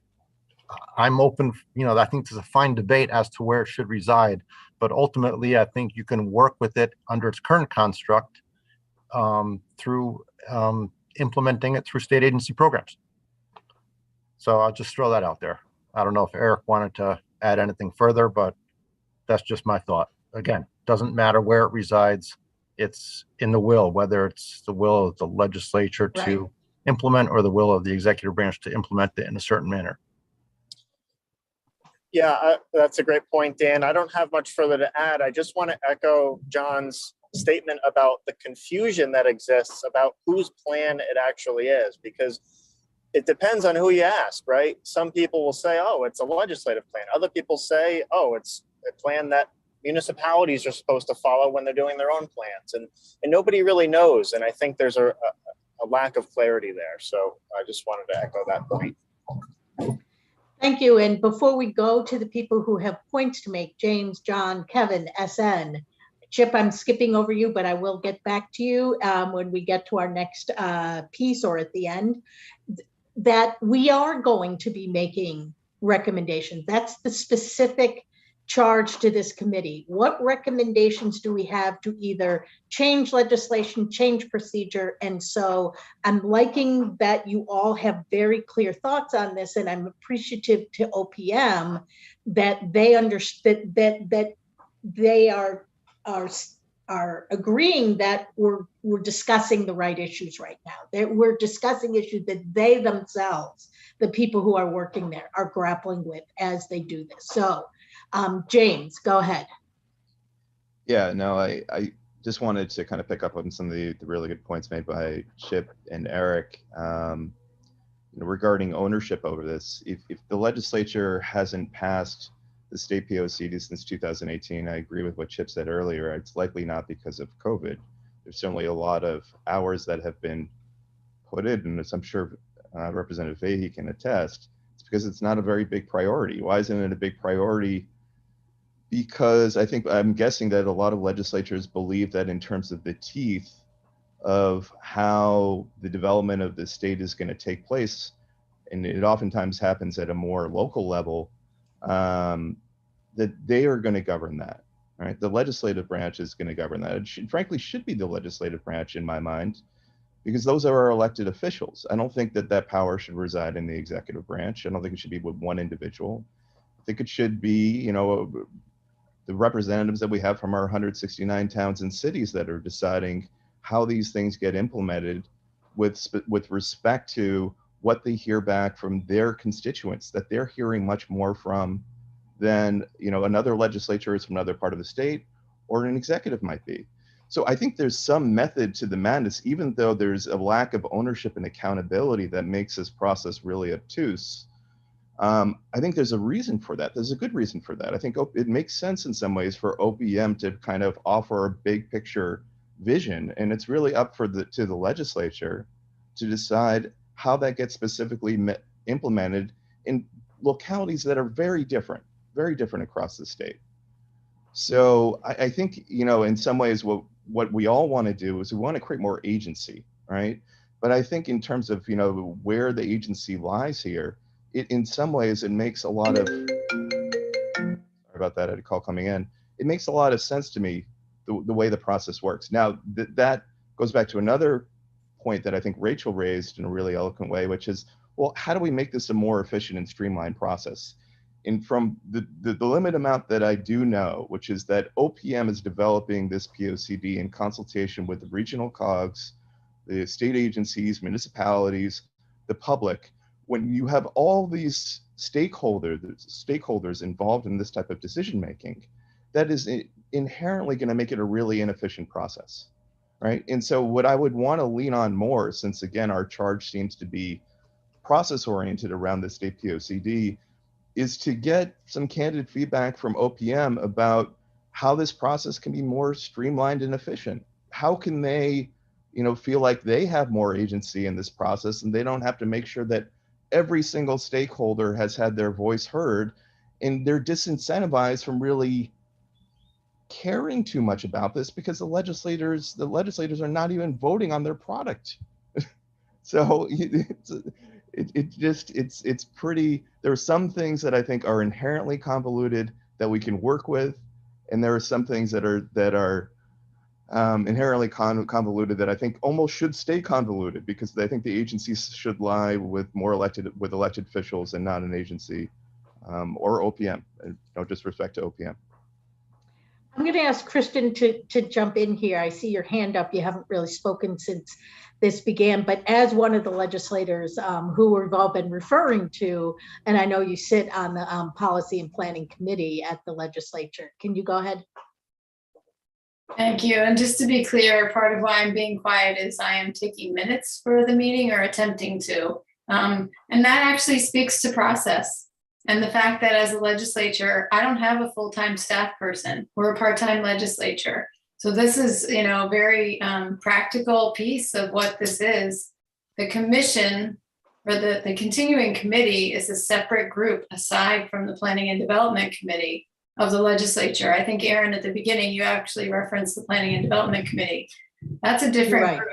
Speaker 10: I'm open, I think there's a fine debate as to where it should reside, but ultimately I think you can work with it under its current construct through implementing it through state agency programs. So I'll just throw that out there. I don't know if Eric wanted to add anything further, but that's just my thought. Again, doesn't matter where it resides. It's in the will, whether it's the will of the legislature to implement or the will of the executive branch to implement it in a certain manner.
Speaker 9: Yeah, that's a great point, Dan. I don't have much further to add. I just want to echo John's statement about the confusion that exists about whose plan it actually is, because it depends on who you ask, right? Some people will say, oh, it's a legislative plan. Other people say, oh, it's a plan that municipalities are supposed to follow when they're doing their own plans. And nobody really knows. And I think there's a lack of clarity there. So I just wanted to echo that point.
Speaker 1: Thank you. And before we go to the people who have points to make, James, John, Kevin, SN, Chip, I'm skipping over you, but I will get back to you when we get to our next piece or at the end, that we are going to be making recommendations. That's the specific charge to this committee. What recommendations do we have to either change legislation, change procedure? And so I'm liking that you all have very clear thoughts on this, and I'm appreciative to OPM that they understood that they are agreeing that we're discussing the right issues right now. That we're discussing issues that they themselves, the people who are working there, are grappling with as they do this. So, James, go ahead.
Speaker 7: Yeah, no, I just wanted to kind of pick up on some of the really good points made by Chip and Eric regarding ownership over this. If the legislature hasn't passed the state POCD since 2018, I agree with what Chip said earlier. It's likely not because of COVID. There's certainly a lot of hours that have been put in, and as I'm sure Representative Fahey can attest, it's because it's not a very big priority. Why isn't it a big priority? Because I'm guessing that a lot of legislatures believe that in terms of the teeth of how the development of the state is going to take place, and it oftentimes happens at a more local level, that they are going to govern that, right? The legislative branch is going to govern that. It frankly should be the legislative branch in my mind, because those are our elected officials. I don't think that power should reside in the executive branch. I don't think it should be with one individual. I think it should be, the representatives that we have from our 169 towns and cities that are deciding how these things get implemented with respect to what they hear back from their constituents, that they're hearing much more from than another legislature is from another part of the state, or an executive might be. So I think there's some method to the madness, even though there's a lack of ownership and accountability that makes this process really obtuse. I think there's a reason for that. There's a good reason for that. I think it makes sense in some ways for OPM to kind of offer a big picture vision, and it's really up to the legislature to decide how that gets specifically implemented in localities that are very different across the state. So I think, in some ways what we all want to do is we want to create more agency, right? But I think in terms of, where the agency lies here, in some ways it makes a lot of, sorry about that, I had a call coming in. It makes a lot of sense to me, the way the process works. Now, that goes back to another point that I think Rachel raised in a really eloquent way, which is, well, how do we make this a more efficient and streamlined process? And from the limited amount that I do know, which is that OPM is developing this POCD in consultation with the regional COGs, the state agencies, municipalities, the public. When you have all these stakeholders involved in this type of decision making, that is inherently going to make it a really inefficient process, right? And so what I would want to lean on more, since again our charge seems to be process oriented around the state POCD, is to get some candid feedback from OPM about how this process can be more streamlined and efficient. How can they, feel like they have more agency in this process and they don't have to make sure that every single stakeholder has had their voice heard, and they're disincentivized from really caring too much about this because the legislators are not even voting on their product. So it's pretty, there are some things that I think are inherently convoluted that we can work with, and there are some things that are inherently convoluted that I think almost should stay convoluted, because I think the agencies should lie with elected officials and not an agency or OPM. No disrespect to OPM.
Speaker 1: I'm going to ask Kristen to jump in here. I see your hand up. You haven't really spoken since this began, but as one of the legislators who we've all been referring to, and I know you sit on the Policy and Planning Committee at the legislature. Can you go ahead?
Speaker 2: Thank you. And just to be clear, part of why I'm being quiet is I am taking minutes for the meeting, or attempting to. And that actually speaks to process. And the fact that as a legislature, I don't have a full-time staff person. We're a part-time legislature. So this is, a very practical piece of what this is. The commission, or the continuing committee, is a separate group aside from the Planning and Development Committee. of the legislature. I think, Aaron, at the beginning, you actually referenced the Planning and Development Committee. That's a different
Speaker 1: Right.
Speaker 2: group.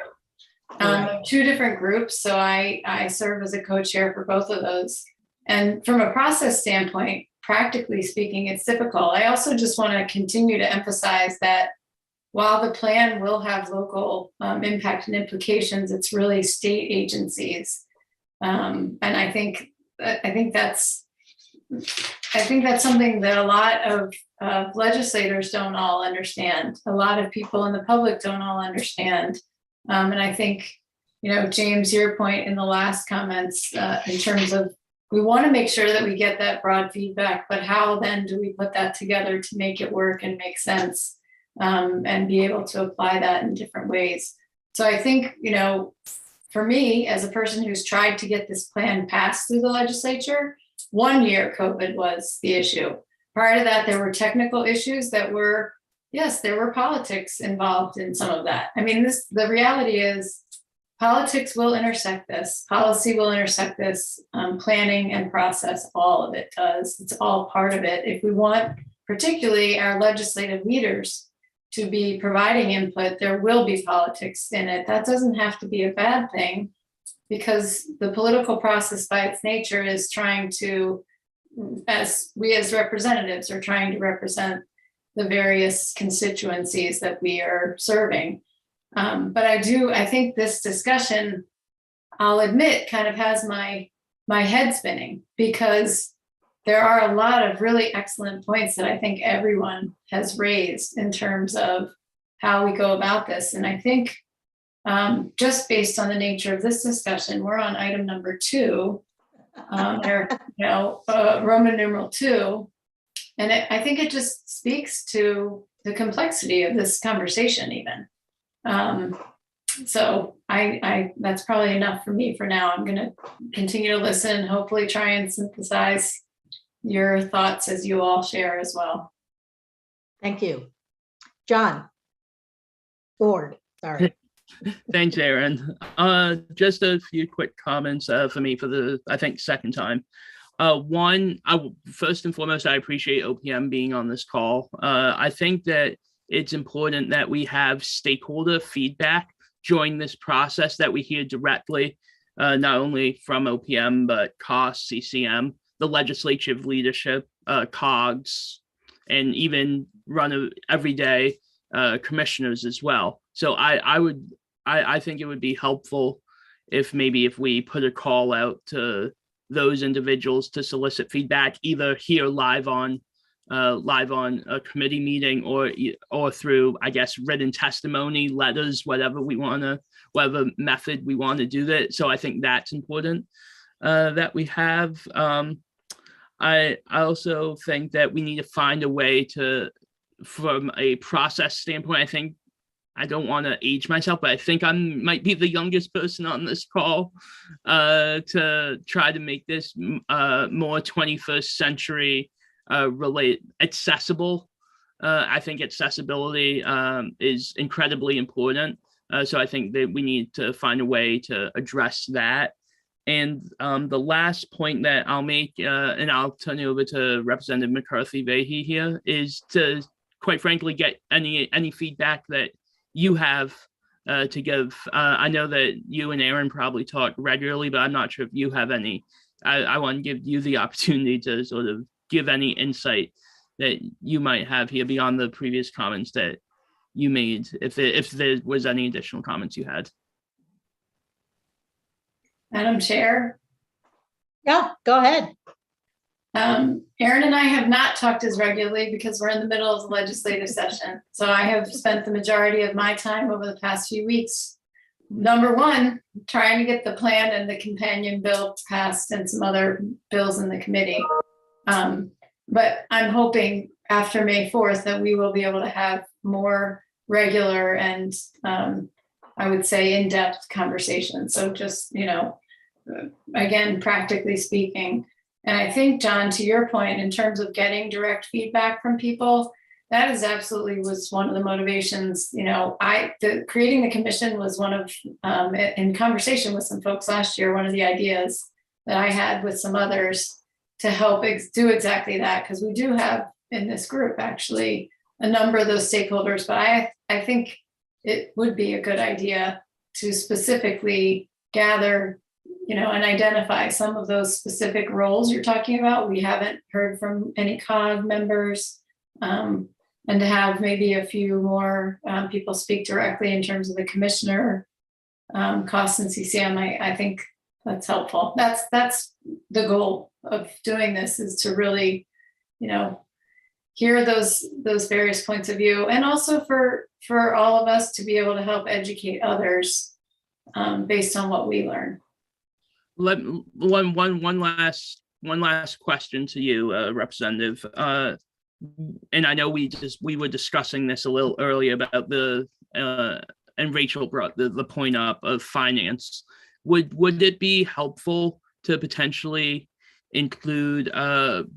Speaker 1: Right.
Speaker 2: Two different groups. So I serve as a co-chair for both of those. And from a process standpoint, practically speaking, it's difficult. I also just want to continue to emphasize that while the plan will have local impact and implications, it's really state agencies. And I think that's something that a lot of legislators don't all understand. A lot of people in the public don't all understand. And I think, James, your point in the last comments in terms of we want to make sure that we get that broad feedback, but how then do we put that together to make it work and make sense and be able to apply that in different ways? So I think, for me, as a person who's tried to get this plan passed through the legislature, 1 year COVID was the issue. Prior to that, there were technical issues that were, yes, there were politics involved in some of that. I mean, the reality is politics will intersect this, policy will intersect this, planning and process, all of it does. It's all part of it. If we want, particularly our legislative leaders, to be providing input, there will be politics in it. That doesn't have to be a bad thing, because the political process by its nature is trying to, as we as representatives are trying to represent the various constituencies that we are serving. But I think this discussion, I'll admit, kind of has my head spinning, because there are a lot of really excellent points that I think everyone has raised in terms of how we go about this. And I think just based on the nature of this discussion, we're on item number 2, Roman numeral 2. And I think it just speaks to the complexity of this conversation even. So that's probably enough for me for now. I'm going to continue to listen, hopefully try and synthesize your thoughts as you all share as well.
Speaker 1: Thank you. John Ford, sorry.
Speaker 4: Thanks, Aaron. Just a few quick comments for me for the, I think, second time. One, first and foremost, I appreciate OPM being on this call. I think that it's important that we have stakeholder feedback during this process, that we hear directly, not only from OPM, but COS, CCM, the legislative leadership, COGS, and even everyday commissioners as well. So I think it would be helpful if we put a call out to those individuals to solicit feedback, either here live on a committee meeting or through, I guess, written testimony, letters, whatever method we want to do that. So I think that's important that we have. I also think that we need to find a way to, from a process standpoint, I don't want to age myself, but I think I might be the youngest person on this call, to try to make this more 21st century accessible. I think accessibility is incredibly important. So I think that we need to find a way to address that. And the last point that I'll make, and I'll turn it over to Representative McCarthy-Vahey here, is to, quite frankly, get any feedback that you have to give. I know that you and Aaron probably talk regularly, but I'm not sure if you have any. I want to give you the opportunity to sort of give any insight that you might have here beyond the previous comments that you made, if there was any additional comments you had.
Speaker 2: Madam Chair.
Speaker 1: Yeah, go ahead.
Speaker 2: Aaron and I have not talked as regularly because we're in the middle of the legislative session. So I have spent the majority of my time over the past few weeks, number one, trying to get the plan and the companion bill passed and some other bills in the committee. But I'm hoping after May 4th that we will be able to have more regular and I would say in-depth conversations. So just, again, practically speaking. And I think, John, to your point, in terms of getting direct feedback from people, that is absolutely was one of the motivations. Creating the commission was one of, in conversation with some folks last year, one of the ideas that I had with some others to help do exactly that, because we do have in this group, actually, a number of those stakeholders, but I think it would be a good idea to specifically gather, and identify some of those specific roles you're talking about. We haven't heard from any COG members, and to have maybe a few more people speak directly in terms of the commissioner costs and CCM. I think that's helpful. That's the goal of doing this, is to really, hear those various points of view, and also for all of us to be able to help educate others based on what we learn.
Speaker 4: One last question to you, Representative. And I know we were discussing this a little earlier about and Rachel brought the point up of finance. Would it be helpful to potentially include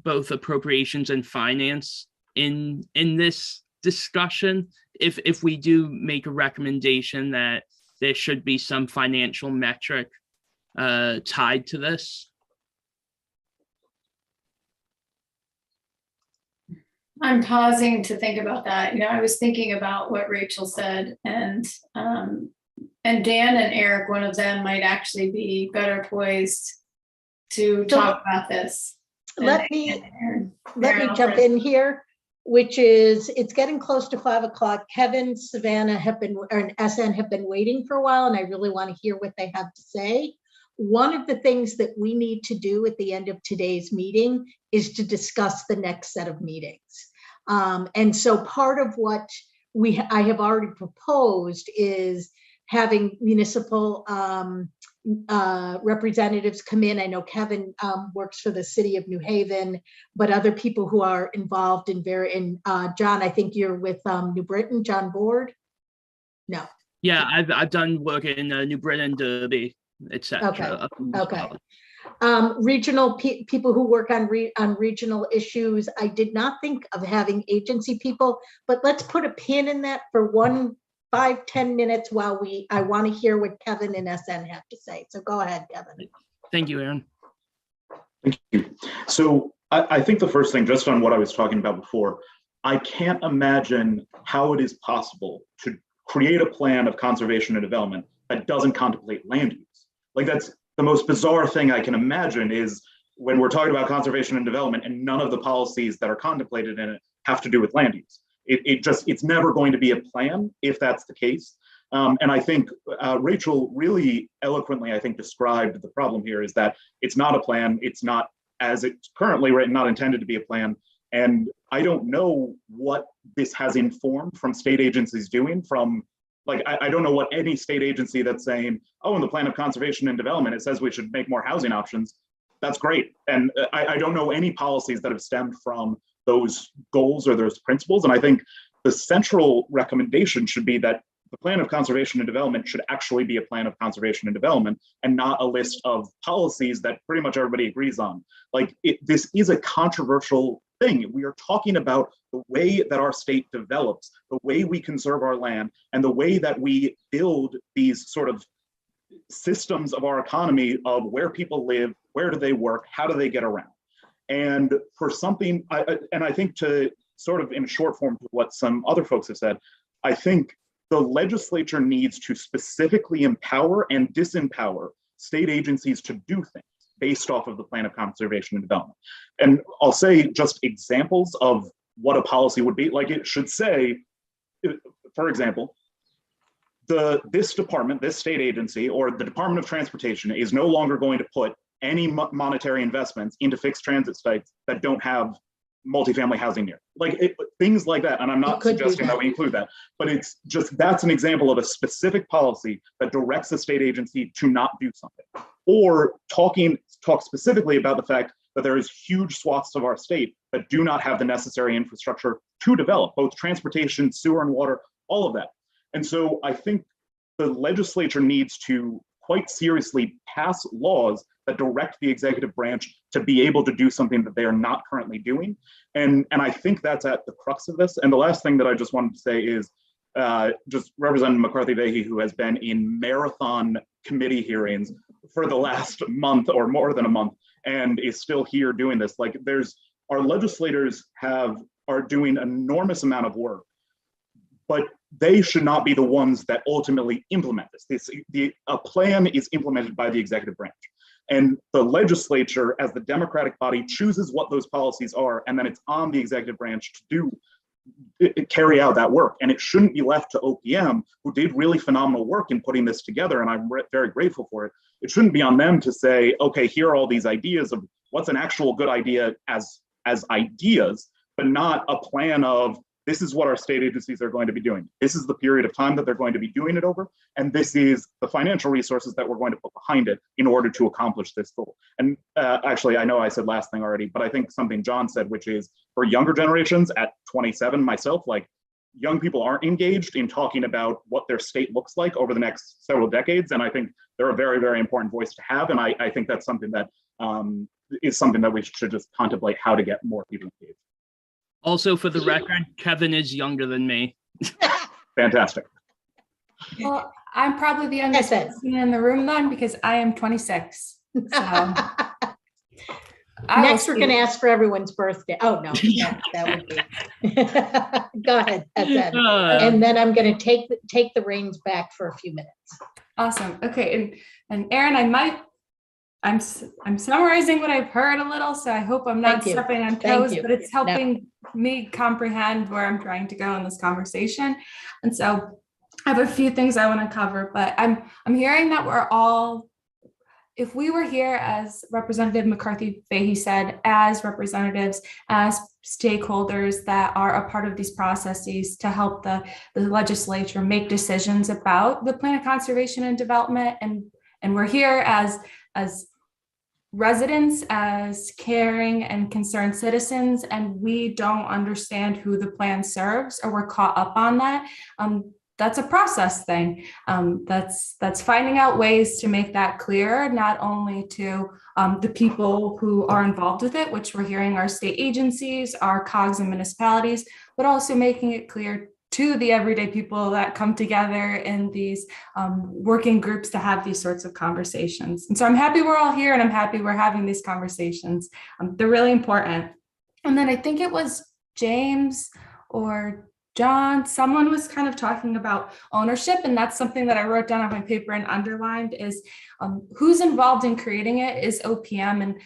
Speaker 4: both appropriations and finance in this discussion if we do make a recommendation that there should be some financial metric tied to this?
Speaker 2: I'm pausing to think about that. I was thinking about what Rachel said, and Dan and Eric, one of them, might actually be better poised to talk about this.
Speaker 1: Let me jump in here, which is, it's getting close to 5 o'clock. Kevin, Savannah and SN have been waiting for a while, and I really want to hear what they have to say. One of the things that we need to do at the end of today's meeting is to discuss the next set of meetings. And so part of what I have already proposed is having municipal representatives come in. I know Kevin works for the city of New Haven, but other people who are involved in John, I think you're with New Britain, John Board? No.
Speaker 4: Yeah, I've done work in New Britain, Derby, etc.
Speaker 1: Okay. Regional people who work on regional issues. I did not think of having agency people, but let's put a pin in that for 5-10 minutes while I want to hear what Kevin and SN have to say. So go ahead, Kevin.
Speaker 4: Thank you, Aaron.
Speaker 6: Thank you. So I think the first thing, just on what I was talking about before, I can't imagine how it is possible to create a plan of conservation and development that doesn't contemplate land use. Like, that's the most bizarre thing I can imagine, is when we're talking about conservation and development and none of the policies that are contemplated in it have to do with land use. It's never going to be a plan if that's the case. And I think Rachel really eloquently, I think, described the problem here, is that it's not a plan. It's not, as it's currently written, not intended to be a plan. And I don't know what this has informed from state agencies doing from, like, I don't know what any state agency that's saying, oh, in the plan of conservation and development, it says we should make more housing options. That's great. And I don't know any policies that have stemmed from those goals or those principles. And I think the central recommendation should be that the plan of conservation and development should actually be a plan of conservation and development, and not a list of policies that pretty much everybody agrees on. Like, this is a controversial thing. We are talking about the way that our state develops, the way we conserve our land, and the way that we build these sort of systems of our economy of where people live, where do they work, how do they get around. And for something, and I think, to sort of in short form to what some other folks have said, I think the legislature needs to specifically empower and disempower state agencies to do things based off of the plan of conservation and development. And I'll say just examples of what a policy would be. Like, it should say, for example, this department, this state agency, or the Department of Transportation is no longer going to put any monetary investments into fixed transit sites that don't have multifamily housing near. Like, things like that. And I'm not suggesting that we include that, but it's just, that's an example of a specific policy that directs the state agency to not do something. Or talk specifically about the fact that there is huge swaths of our state that do not have the necessary infrastructure to develop, both transportation, sewer and water, all of that. And so I think the legislature needs to quite seriously pass laws that direct the executive branch to be able to do something that they are not currently doing. And I think that's at the crux of this. And the last thing that I just wanted to say is just Representative McCarthy-Vahey, who has been in marathon committee hearings for the last month or more than a month, and is still here doing this. Like, our legislators have are doing an enormous amount of work, but they should not be the ones that ultimately implement this. A plan is implemented by the executive branch. And the legislature, as the democratic body, chooses what those policies are, and then it's on the executive branch to carry out that work. And it shouldn't be left to OPM, who did really phenomenal work in putting this together, and I'm very grateful for it. It shouldn't be on them to say, okay, here are all these ideas of what's an actual good idea as ideas, but not a plan of, this is what our state agencies are going to be doing. This is the period of time that they're going to be doing it over. And this is the financial resources that we're going to put behind it in order to accomplish this goal. And actually, I know I said last thing already, but I think something John said, which is for younger generations at 27 myself, like young people aren't engaged in talking about what their state looks like over the next several decades. And I think they're a very, very important voice to have. And I think that's something that is something that we should just contemplate how to get more people engaged.
Speaker 4: Also, for the record, Kevin is younger than me.
Speaker 6: Fantastic.
Speaker 5: Well, I'm probably the youngest person in the room then, because I am 26. So
Speaker 1: Next, we're going to ask for everyone's birthday. Oh, no, that would be. Go ahead, and then I'm going to take the reins back for a few minutes.
Speaker 5: Awesome. Okay, and Aaron, I'm summarizing what I've heard a little, so I hope I'm not stepping on toes, but it's helping me comprehend where I'm trying to go in this conversation. And so I have a few things I want to cover, but I'm hearing that we're all, if we were here, as Representative McCarthy-Fahey said, as representatives, as stakeholders that are a part of these processes to help the legislature make decisions about the plan of conservation and development, and we're here as residents, as caring and concerned citizens, and we don't understand who the plan serves, or we're caught up on that. That's a process thing. That's finding out ways to make that clear, not only to the people who are involved with it, which we're hearing our state agencies, our COGs and municipalities, but also making it clear to the everyday people that come together in these working groups to have these sorts of conversations. And so I'm happy we're all here, and I'm happy we're having these conversations. They're really important. And then I think it was James or John, someone was kind of talking about ownership, and that's something that I wrote down on my paper and underlined is who's involved in creating it is OPM. And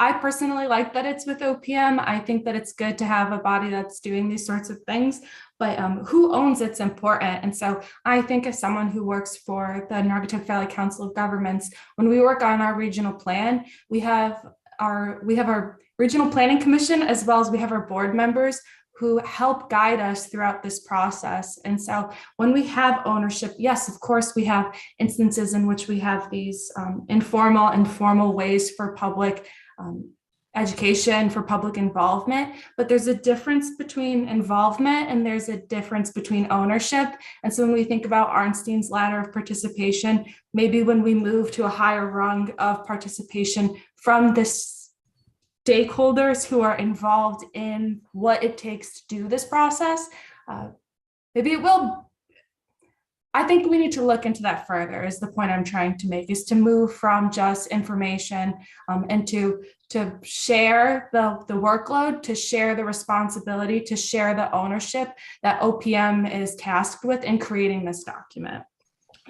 Speaker 5: I personally like that it's with OPM. I think that it's good to have a body that's doing these sorts of things, but who owns it's important. And so I think as someone who works for the Naugatuck Valley Council of Governments, when we work on our regional plan, we have our regional planning commission, as well as we have our board members who help guide us throughout this process. And so when we have ownership, yes, of course, we have instances in which we have these informal and formal ways for public education, for public involvement, but there's a difference between involvement and there's a difference between ownership. And so when we think about Arnstein's ladder of participation, maybe when we move to a higher rung of participation from this stakeholders who are involved in what it takes to do this process, maybe it will. I think we need to look into that further, is the point I'm trying to make, is to move from just information and to share the workload, to share the responsibility, to share the ownership that OPM is tasked with in creating this document.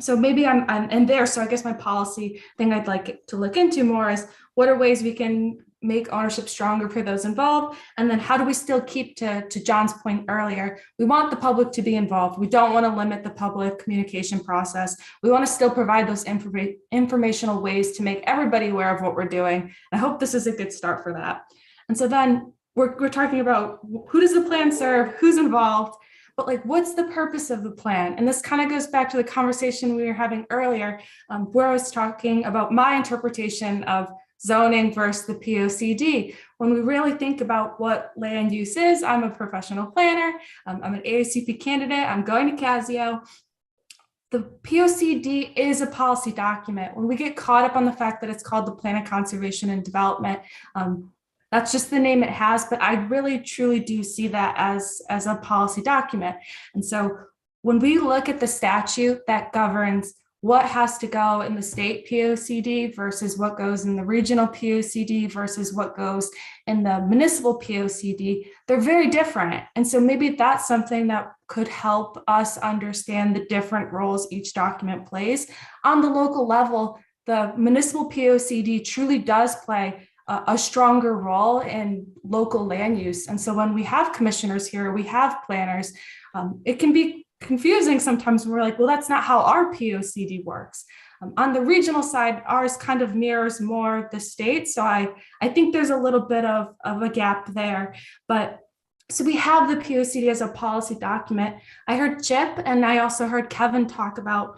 Speaker 5: So maybe I'm in there. So I guess my policy thing I'd like to look into more is what are ways we can make ownership stronger for those involved? And then how do we still keep, to John's point earlier, we want the public to be involved. We don't want to limit the public communication process. We want to still provide those informational ways to make everybody aware of what we're doing. I hope this is a good start for that. And so then we're talking about who does the plan serve, who's involved, but like, what's the purpose of the plan? And this kind of goes back to the conversation we were having earlier, where I was talking about my interpretation of zoning versus the POCD. When we really think about what land use is, I'm a professional planner, I'm an AACP candidate, I'm going to Casio. The POCD is a policy document. When we get caught up on the fact that it's called the Plan of Conservation and Development, that's just the name it has, but I really truly do see that as a policy document. And so when we look at the statute that governs what has to go in the state POCD versus what goes in the regional POCD versus what goes in the municipal POCD, they're very different. And so maybe that's something that could help us understand the different roles each document plays. On the local level, the municipal POCD truly does play a stronger role in local land use. And so when we have commissioners here, we have planners, it can be confusing sometimes when we're like, well, that's not how our POCD works. On the regional side, ours kind of mirrors more the state. So I think there's a little bit of a gap there. But so we have the POCD as a policy document. I heard Chip and I also heard Kevin talk about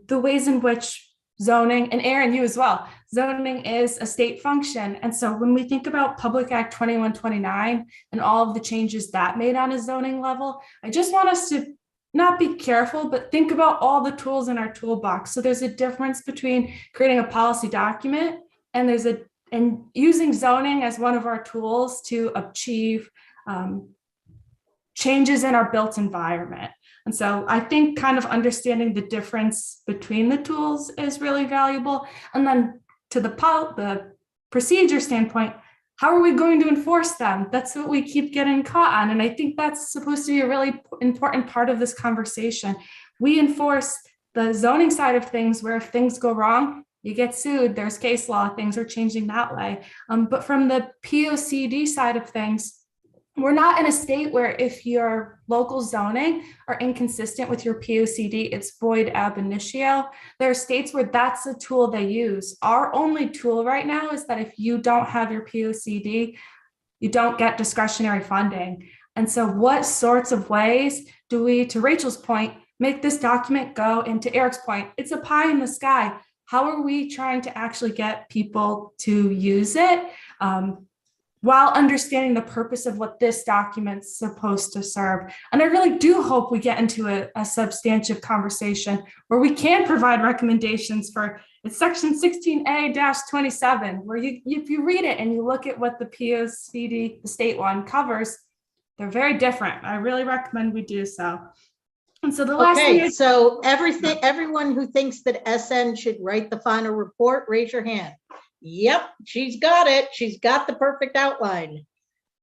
Speaker 5: the ways in which zoning, and Aaron, you as well, zoning is a state function. And so when we think about Public Act 2129 and all of the changes that made on a zoning level, I just want us to not be careful, but think about all the tools in our toolbox. So there's a difference between creating a policy document and using zoning as one of our tools to achieve changes in our built environment. And so I think kind of understanding the difference between the tools is really valuable. And then to the procedure standpoint, how are we going to enforce them? That's what we keep getting caught on. And I think that's supposed to be a really important part of this conversation. We enforce the zoning side of things where if things go wrong, you get sued, there's case law, things are changing that way. But from the POCD side of things, we're not in a state where if your local zoning are inconsistent with your POCD, it's void ab initio. There are states where that's a tool they use. Our only tool right now is that if you don't have your POCD, you don't get discretionary funding. And so what sorts of ways do we, to Rachel's point, make this document go, and to Eric's point, it's a pie in the sky. How are we trying to actually get people to use it? While understanding the purpose of what this document's supposed to serve. And I really do hope we get into a substantive conversation where we can provide recommendations for, it's section 16A-27, where if you read it and you look at what the POCD, the state one, covers, they're very different. I really recommend we do so. And so the last thing is,
Speaker 1: so everyone who thinks that SN should write the final report, raise your hand. Yep, she's got it. She's got the perfect outline.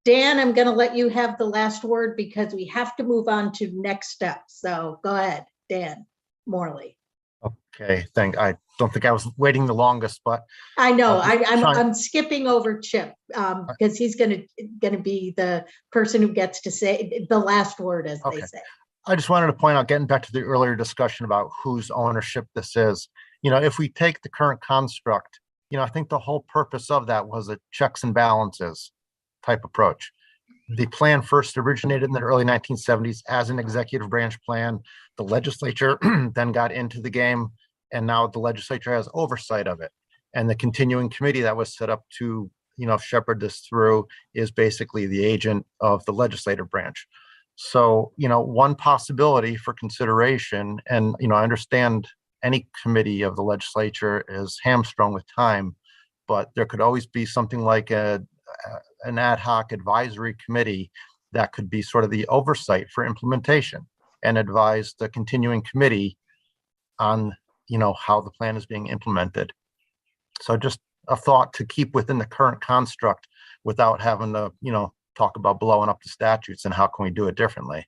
Speaker 1: Dan, I'm going to let you have the last word because we have to move on to next steps. So go ahead, Dan Morley.
Speaker 10: Okay, I don't think I was waiting the longest, but
Speaker 1: I know I'm skipping over Chip because he's going to be the person who gets to say the last word, as they say.
Speaker 10: I just wanted to point out, getting back to the earlier discussion about whose ownership this is, if we take the current construct, I think the whole purpose of that was a checks and balances type approach. The plan first originated in the early 1970s as an executive branch plan. The legislature then got into the game, and now the legislature has oversight of it. And the continuing committee that was set up to, shepherd this through is basically the agent of the legislative branch. So, one possibility for consideration, and, I understand any committee of the legislature is hamstrung with time, but there could always be something like an ad hoc advisory committee that could be sort of the oversight for implementation and advise the continuing committee on, how the plan is being implemented. So just a thought to keep within the current construct without having to, talk about blowing up the statutes and how can we do it differently.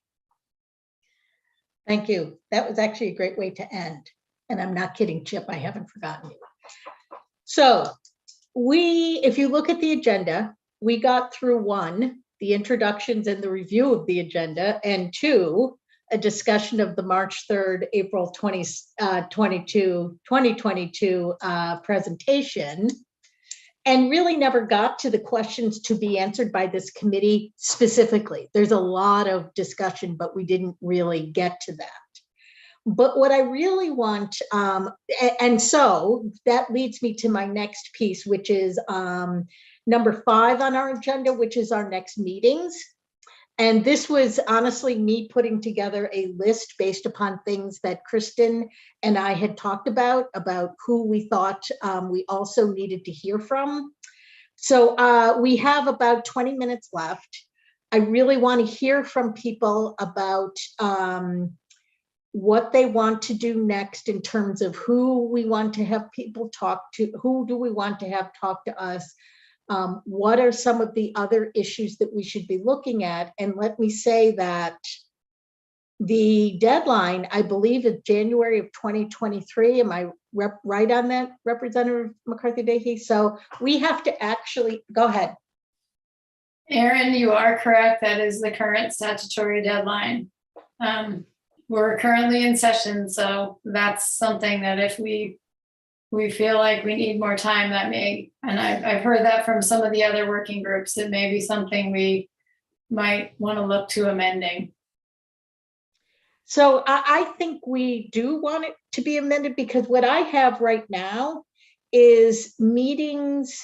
Speaker 1: Thank you. That was actually a great way to end. And I'm not kidding, Chip, I haven't forgotten you. So if you look at the agenda, we got through 1, the introductions and the review of the agenda, and 2, a discussion of the March 3rd, April 2022 presentation, and really never got to the questions to be answered by this committee specifically. There's a lot of discussion, but we didn't really get to that. But what I really want, and so that leads me to my next piece, which is number 5 on our agenda, which is our next meetings. And this was honestly me putting together a list based upon things that Kristen and I had talked about who we thought we also needed to hear from. So we have about 20 minutes left. I really want to hear from people about what they want to do next in terms of who we want to have people talk to, who do we want to have talk to us, what are some of the other issues that we should be looking at. And let me say that the deadline, I believe, is January of 2023. Am I right on that, Representative McCarthy-Vahey? So we have to actually, go ahead.
Speaker 2: Aaron, you are correct. That is the current statutory deadline. We're currently in session, so that's something that if we feel like we need more time, that may, and I've heard that from some of the other working groups, it may be something we might want to look to amending.
Speaker 1: So I think we do want it to be amended, because what I have right now is meetings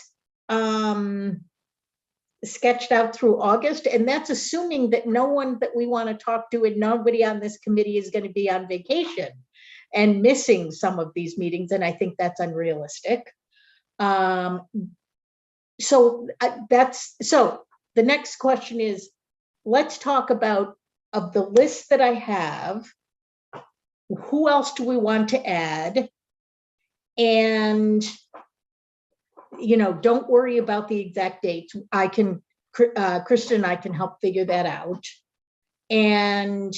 Speaker 1: sketched out through August, and that's assuming that no one that we want to talk to and nobody on this committee is going to be on vacation and missing some of these meetings, and I think that's unrealistic. So the next question is, let's talk about, of the list that I have, who else do we want to add? And, you know, don't worry about the exact dates. I can, Kristen and I can help figure that out. And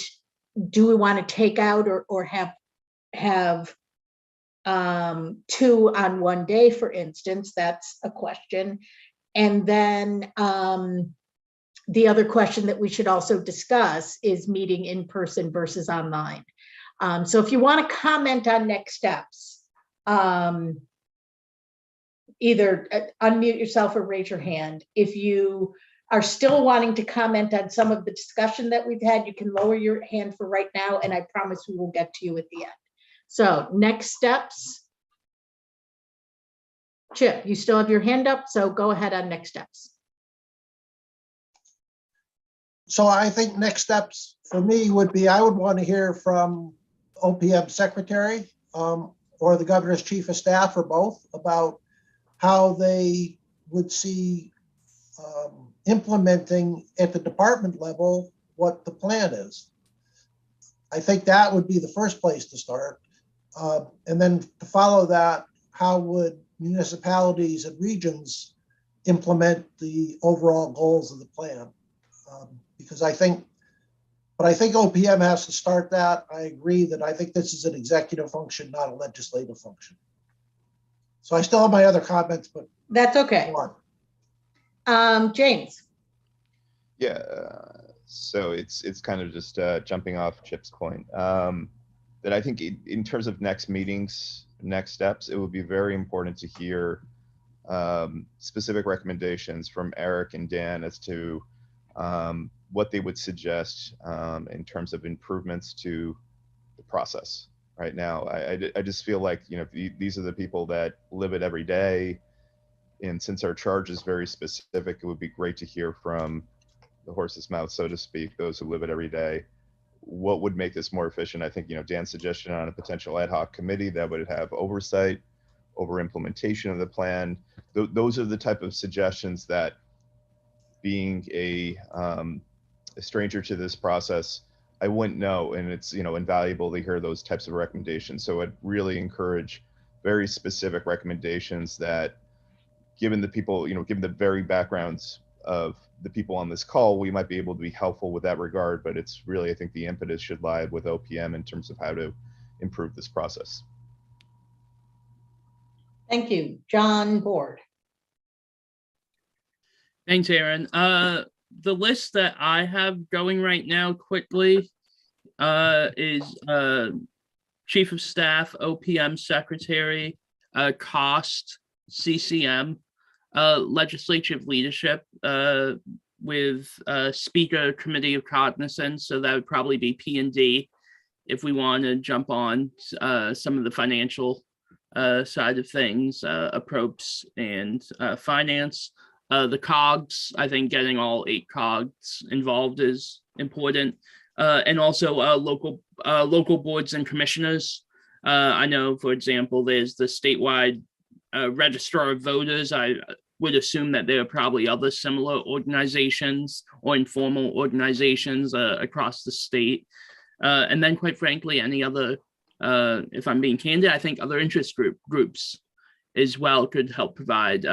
Speaker 1: do we want to take out or have 2 on one day, for instance? That's a question. And then the other question that we should also discuss is meeting in person versus online. So if you want to comment on next steps, either unmute yourself or raise your hand. If you are still wanting to comment on some of the discussion that we've had, you can lower your hand for right now, and I promise we will get to you at the end. So next steps. Chip, you still have your hand up, so go ahead on next steps.
Speaker 3: So I think next steps for me would be, I would want to hear from OPM secretary or the governor's chief of staff, or both, about how they would see implementing at the department level what the plan is. I think that would be the first place to start. And then to follow that, how would municipalities and regions implement the overall goals of the plan? Because I think OPM has to start that. I agree that I think this is an executive function, not a legislative function. So I still have my other comments, but
Speaker 1: that's okay. James.
Speaker 7: Yeah, so it's kind of just jumping off Chip's point. That I think in terms of next meetings, next steps, it would be very important to hear specific recommendations from Eric and Dan as to what they would suggest in terms of improvements to the process. Right now, I just feel like, you know, these are the people that live it every day, and since our charge is very specific, it would be great to hear from the horse's mouth, so to speak, those who live it every day, what would make this more efficient. I think, you know, Dan's suggestion on a potential ad hoc committee that would have oversight over implementation of the plan, those are the type of suggestions that, being a stranger to this process, I wouldn't know, and it's, you know, invaluable to hear those types of recommendations. So I'd really encourage very specific recommendations that, given the people, you know, given the very backgrounds of the people on this call, we might be able to be helpful with that regard. But it's really, I think the impetus should lie with OPM in terms of how to improve this process.
Speaker 1: Thank you. John Board.
Speaker 4: Thanks, Aaron. The list that I have going right now quickly is Chief of Staff, OPM Secretary, Cost, CCM, Legislative Leadership with Speaker, Committee of Cognizance, so that would probably be P&D if we want to jump on some of the financial side of things, approps and finance. The cogs, I think getting all 8 cogs involved is important. And also local boards and commissioners. I know, for example, there's the statewide registrar of voters. I would assume that there are probably other similar organizations or informal organizations across the state. And then quite frankly, any other, if I'm being candid, I think other interest groups as well could help provide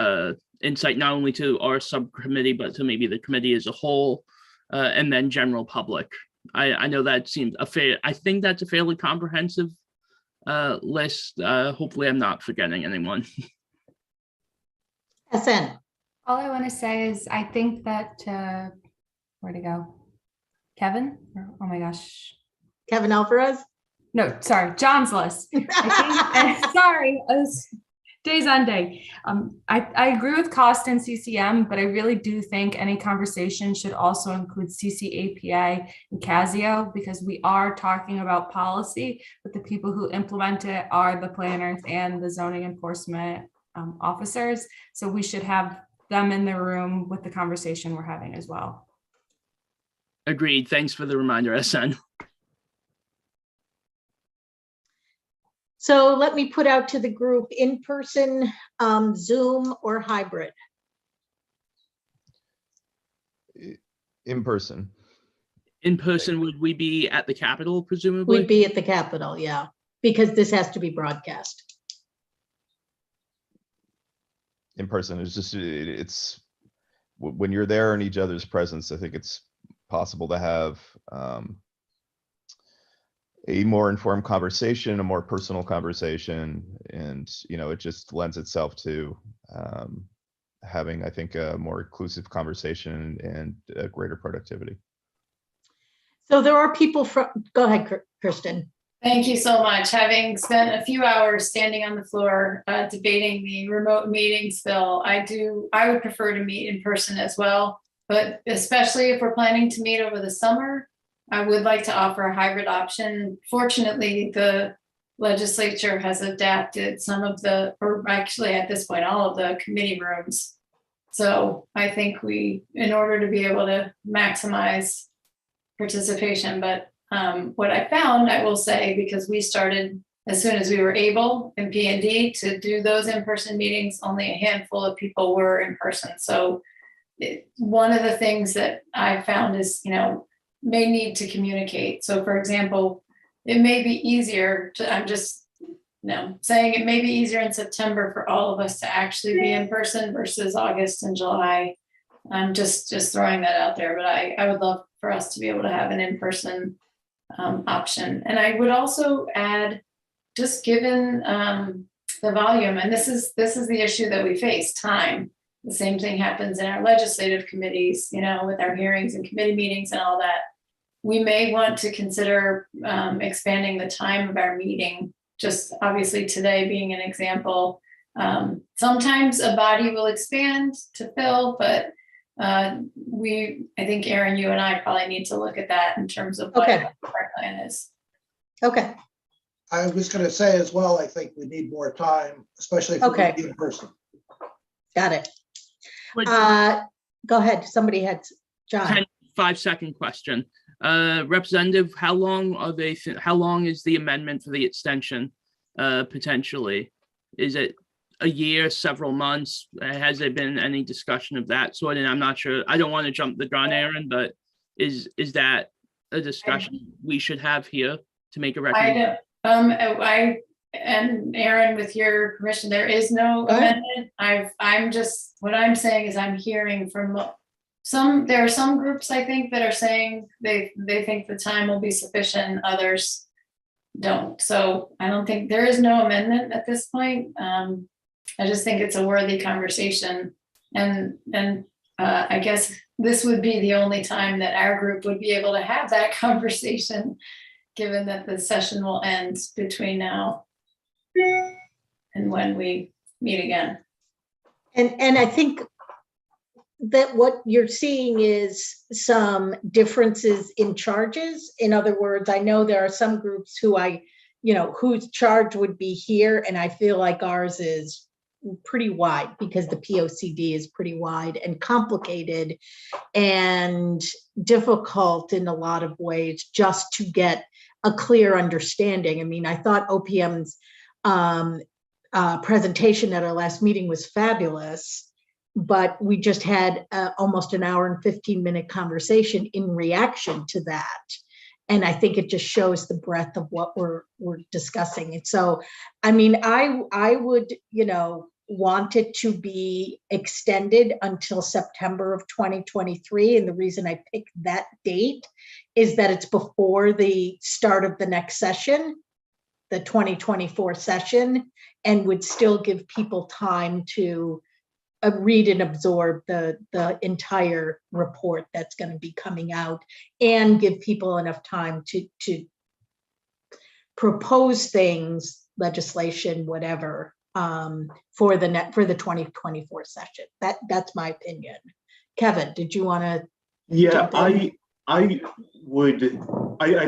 Speaker 4: insight not only to our subcommittee, but to maybe the committee as a whole, and then general public. I know that seems I think that's a fairly comprehensive list. Hopefully I'm not forgetting anyone.
Speaker 1: SN.
Speaker 5: All I want to say is I think that, where'd it go? Kevin? Oh my gosh.
Speaker 1: Kevin Alvarez.
Speaker 5: No, sorry, John's list. I think, sorry, I was days on day. I agree with cost and CCM, but I really do think any conversation should also include CCAPA and Casio, because we are talking about policy, but the people who implement it are the planners and the zoning enforcement officers. So we should have them in the room with the conversation we're having as well.
Speaker 4: Agreed. Thanks for the reminder, SN.
Speaker 1: So let me put out to the group in person, Zoom, or hybrid.
Speaker 7: In person.
Speaker 4: In person, would we be at the Capitol, presumably?
Speaker 1: We'd be at the Capitol, yeah, because this has to be broadcast.
Speaker 7: In person, it's just, it's when you're there in each other's presence, I think it's possible to have a more informed conversation, a more personal conversation, and it just lends itself to having, I think, a more inclusive conversation and a greater productivity.
Speaker 1: So there are people from, go ahead, Kristen.
Speaker 2: Thank you so much. Having spent a few hours standing on the floor debating the remote meetings bill, I would prefer to meet in person as well, but especially if we're planning to meet over the summer, I would like to offer a hybrid option. Fortunately, the legislature has adapted some of the, or actually at this point, all of the committee rooms. So I think in order to be able to maximize participation, but what I found, I will say, because we started as soon as we were able in P&D to do those in-person meetings, only a handful of people were in person. So one of the things that I found is, may need to communicate. So for example, it may be easier to, I'm just saying it may be easier in September for all of us to actually be in person versus August and July. I'm just throwing that out there, but I would love for us to be able to have an in-person option. And I would also add, just given the volume, and this is the issue that we face, time. The same thing happens in our legislative committees, with our hearings and committee meetings and all that. We may want to consider expanding the time of our meeting, just obviously today being an example. Sometimes a body will expand to fill, but I think Aaron, you and I probably need to look at that in terms of what our plan is.
Speaker 1: Okay.
Speaker 3: I was going to say as well, I think we need more time, especially if we're going to be in person.
Speaker 1: Got it. Go ahead. Somebody had, John.
Speaker 4: 5-second question. Representative, how long is the amendment for the extension potentially? Is it a year, several months? Has there been any discussion of that sort? And I'm not sure, I don't want to jump the gun, Aaron, but is that a discussion we should have here to make a recommendation? And Aaron, with your permission, there is no amendment.
Speaker 2: What I'm saying is I'm hearing from there are some groups I think that are saying they think the time will be sufficient, others don't. So I don't think there is no amendment at this point. I just think it's a worthy conversation. And I guess this would be the only time that our group would be able to have that conversation, given that the session will end between now and when we meet again.
Speaker 1: And I think that what you're seeing is some differences in charges. In other words, I know there are some groups whose charge would be here, and I feel like ours is pretty wide because the POCD is pretty wide and complicated and difficult in a lot of ways just to get a clear understanding. I mean, I thought OPM's presentation at our last meeting was fabulous, but we just had almost an hour and 15-minute conversation in reaction to that. And I think it just shows the breadth of what we're discussing. And so, I mean, I would, want it to be extended until September of 2023. And the reason I picked that date is that it's before the start of the next session, the 2024 session, and would still give people time to read and absorb the entire report that's going to be coming out, and give people enough time to propose things, legislation, whatever, for the 2024 session. That's my opinion. Kevin, did you want to?
Speaker 6: Yeah, I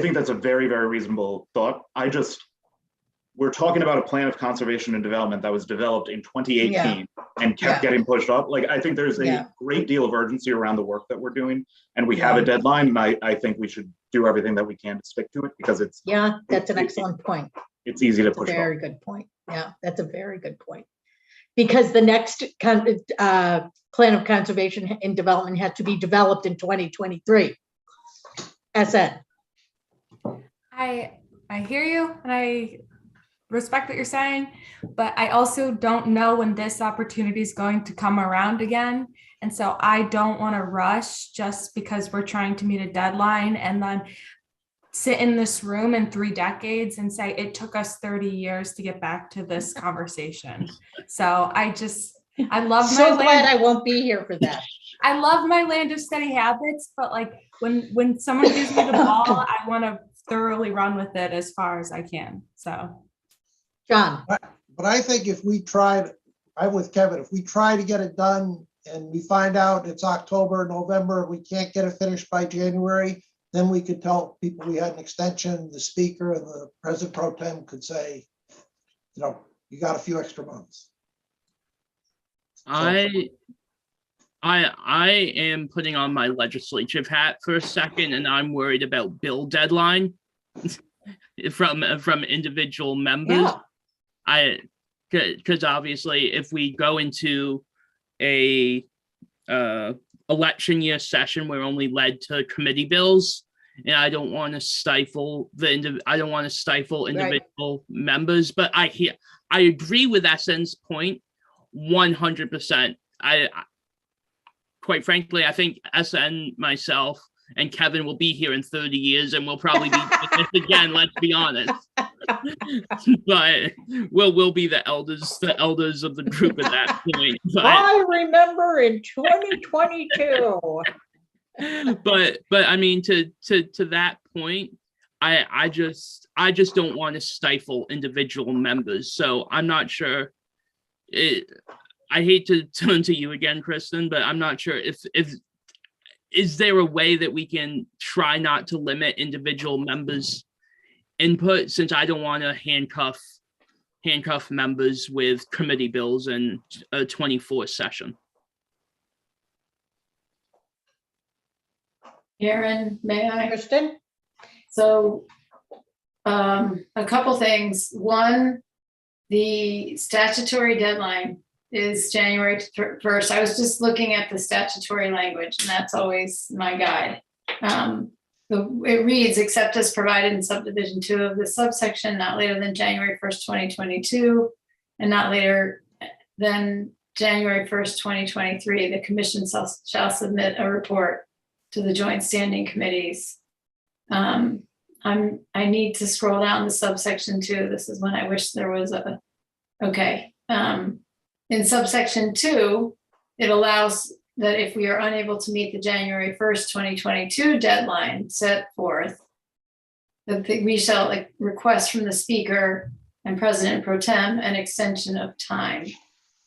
Speaker 6: think that's a very, very reasonable thought. We're talking about a plan of conservation and development that was developed in 2018 and kept getting pushed up. Like, I think there's a great deal of urgency around the work that we're doing, and we have a deadline. And I think we should do everything that we can to stick to it, because it's
Speaker 1: that's an excellent point.
Speaker 6: It's easy to push.
Speaker 1: Very good point. Yeah, that's a very good point. Because the next plan of conservation and development has to be developed in 2023. SN.
Speaker 5: I hear you, and I respect what you're saying, but I also don't know when this opportunity is going to come around again. And so I don't want to rush just because we're trying to meet a deadline and then sit in this room in 3 decades and say it took us 30 years to get back to this conversation. So I love my
Speaker 1: so glad I won't be here for that.
Speaker 5: I love my land of steady habits, but like when someone gives me the ball, I want to thoroughly run with it as far as I can. So
Speaker 1: John.
Speaker 3: But I think if we tried, I'm with Kevin, if we try to get it done and we find out it's October, November, we can't get it finished by January, then we could tell people we had an extension. The speaker and the president pro tem could say, you got a few extra months.
Speaker 4: I am putting on my legislative hat for a second, and I'm worried about bill deadline from individual members. Because obviously, if we go into a election year session, we're only led to committee bills, and I don't want to stifle individual members. But I agree with SN's point 100%. Quite frankly, I think SN, myself, and Kevin will be here in 30 years, and we'll probably be doing this again. Let's be honest. But we'll be the elders of the group at that point. But,
Speaker 1: I remember in 2022.
Speaker 4: But I mean, to that point, I just don't want to stifle individual members. So I'm not sure. I hate to turn to you again, Kristen, but I'm not sure if is there a way that we can try not to limit individual members' input, since I don't want to handcuff members with committee bills in a 24 session.
Speaker 2: Erin, may I?
Speaker 1: Kristen?
Speaker 2: So a couple things. One, the statutory deadline is January 1st. I was just looking at the statutory language, and that's always my guide. It reads, except as provided in subdivision 2 of the subsection, not later than January 1st, 2022, and not later than January 1st, 2023, the commission shall submit a report to the joint standing committees. I need to scroll down to subsection 2. This is when I wish there was in subsection 2, it allows that if we are unable to meet the January 1st, 2022 deadline set forth, that we shall request from the speaker and president pro tem an extension of time.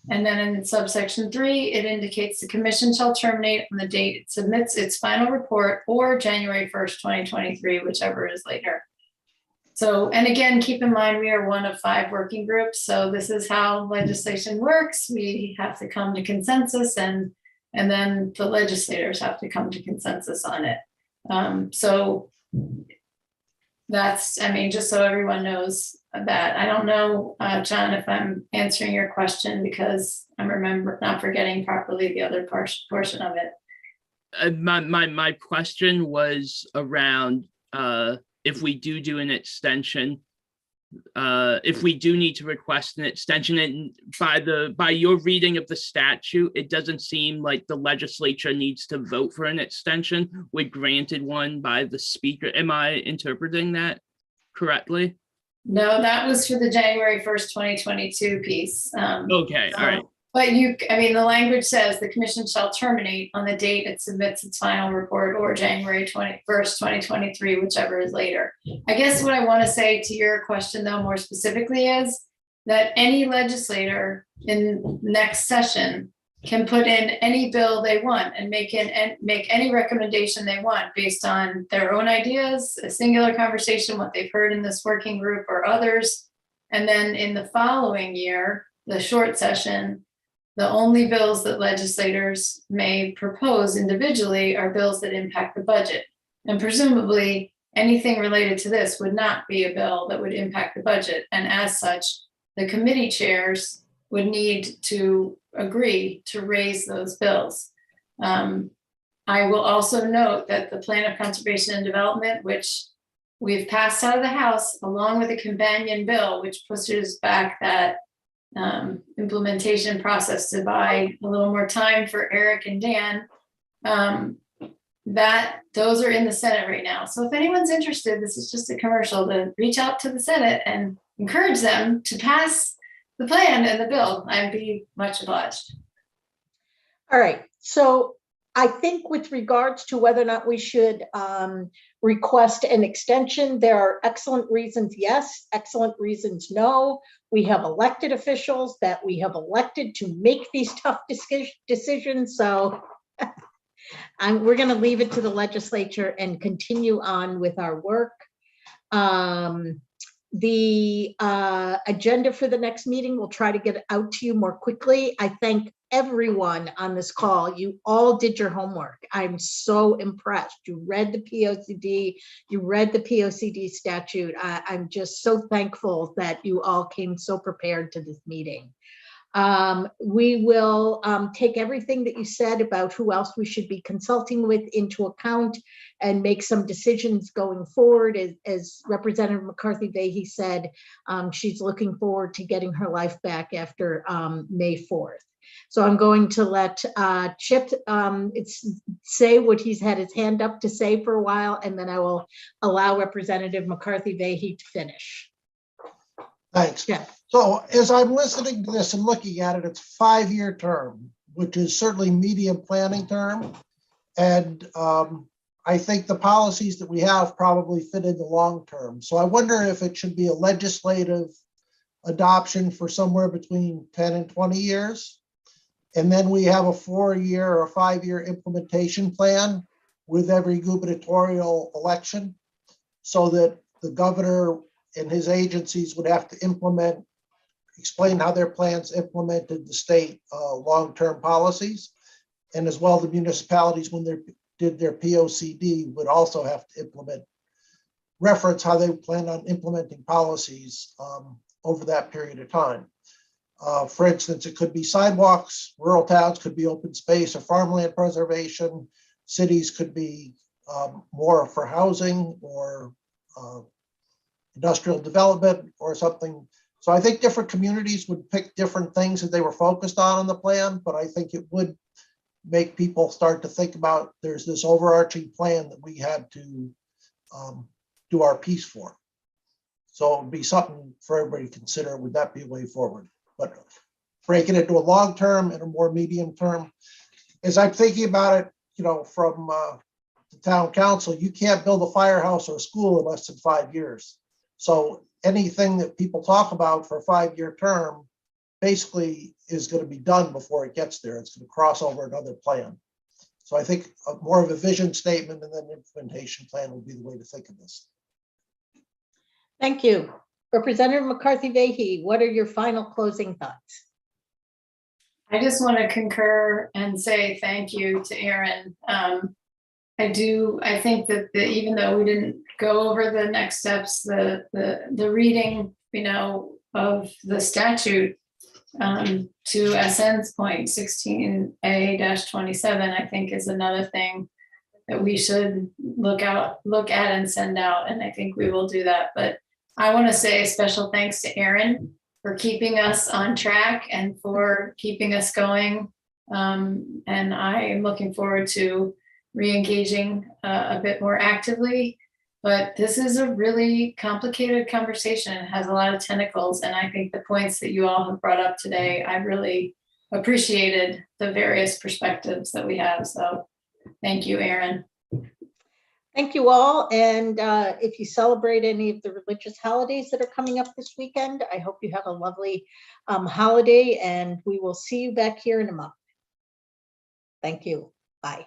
Speaker 2: And then in subsection 3, it indicates the commission shall terminate on the date it submits its final report or January 1st, 2023, whichever is later. So, and again, keep in mind, we are one of 5 working groups. So this is how legislation works. We have to come to consensus, and then the legislators have to come to consensus on it. So that's, just so everyone knows that. I don't know, John, if I'm answering your question, because I'm not forgetting properly the other portion of it.
Speaker 4: My question was around if we do an extension, if we do need to request an extension, and by your reading of the statute, it doesn't seem like the legislature needs to vote for an extension. We granted one by the speaker. Am I interpreting that correctly?
Speaker 2: No, that was for the January 1st, 2022 piece.
Speaker 4: Okay, all right.
Speaker 2: But the language says the commission shall terminate on the date it submits its final report or January 21st, 2023, whichever is later. I guess what I want to say to your question though, more specifically, is that any legislator in next session can put in any bill they want and make any recommendation they want based on their own ideas, a singular conversation, what they've heard in this working group or others. And then in the following year, the short session, the only bills that legislators may propose individually are bills that impact the budget. And presumably anything related to this would not be a bill that would impact the budget. And as such, the committee chairs would need to agree to raise those bills. I will also note that the Plan of Conservation and Development, which we've passed out of the House, along with a companion bill, which pushes back that implementation process to buy a little more time for Eric and Dan, that those are in the Senate right now. So if anyone's interested, this is just a commercial to reach out to the Senate and encourage them to pass the plan and the bill. I'd be much obliged.
Speaker 1: All right, so I think with regards to whether or not we should request an extension, there are excellent reasons yes, excellent reasons no. We have elected officials that we have elected to make these tough decisions. So we're going to leave it to the legislature and continue on with our work. The agenda for the next meeting, we'll try to get out to you more quickly. I thank everyone on this call. You all did your homework. I'm so impressed. You read the POCD, you read the POCD statute. I'm just so thankful that you all came so prepared to this meeting. We will take everything that you said about who else we should be consulting with into account and make some decisions going forward. As Representative McCarthy-Vahey said, she's looking forward to getting her life back after May 4th. So I'm going to let Chip say what he's had his hand up to say for a while, and then I will allow Representative McCarthy-Vahey to finish.
Speaker 3: Thanks.
Speaker 1: Yeah.
Speaker 3: So as I'm listening to this and looking at it, it's a 5-year term, which is certainly medium planning term. And I think the policies that we have probably fit in the long term. So I wonder if it should be a legislative adoption for somewhere between 10 and 20 years. And then we have a 4-year or 5-year implementation plan with every gubernatorial election, so that the governor and his agencies would have to explain how their plans implemented the state long-term policies. And as well, the municipalities, when they did their POCD, would also have to reference how they plan on implementing policies over that period of time. For instance, it could be sidewalks, rural towns could be open space or farmland preservation, cities could be more for housing or industrial development or something. So I think different communities would pick different things that they were focused on in the plan, but I think it would make people start to think about there's this overarching plan that we had to do our piece for. So it would be something for everybody to consider. Would that be a way forward? But break it into a long term and a more medium term. As I'm thinking about it, from the town council, you can't build a firehouse or a school in less than 5 years. So anything that people talk about for a 5-year term basically is going to be done before it gets there. It's going to cross over another plan. So I think more of a vision statement and then implementation plan would be the way to think of this.
Speaker 1: Thank you. Representative McCarthy-Vahey, what are your final closing thoughts?
Speaker 2: I just want to concur and say thank you to Aaron. I think that even though we didn't go over the next steps, the reading, of the statute to SN's point, 16A-27, I think is another thing that we should look at and send out. And I think we will do that. But I want to say a special thanks to Aaron for keeping us on track and for keeping us going. And I am looking forward to re-engaging a bit more actively. But this is a really complicated conversation. It has a lot of tentacles. And I think the points that you all have brought up today, I really appreciated the various perspectives that we have. So thank you, Aaron.
Speaker 1: Thank you all. And if you celebrate any of the religious holidays that are coming up this weekend, I hope you have a lovely holiday, and we will see you back here in a month. Thank you. Bye.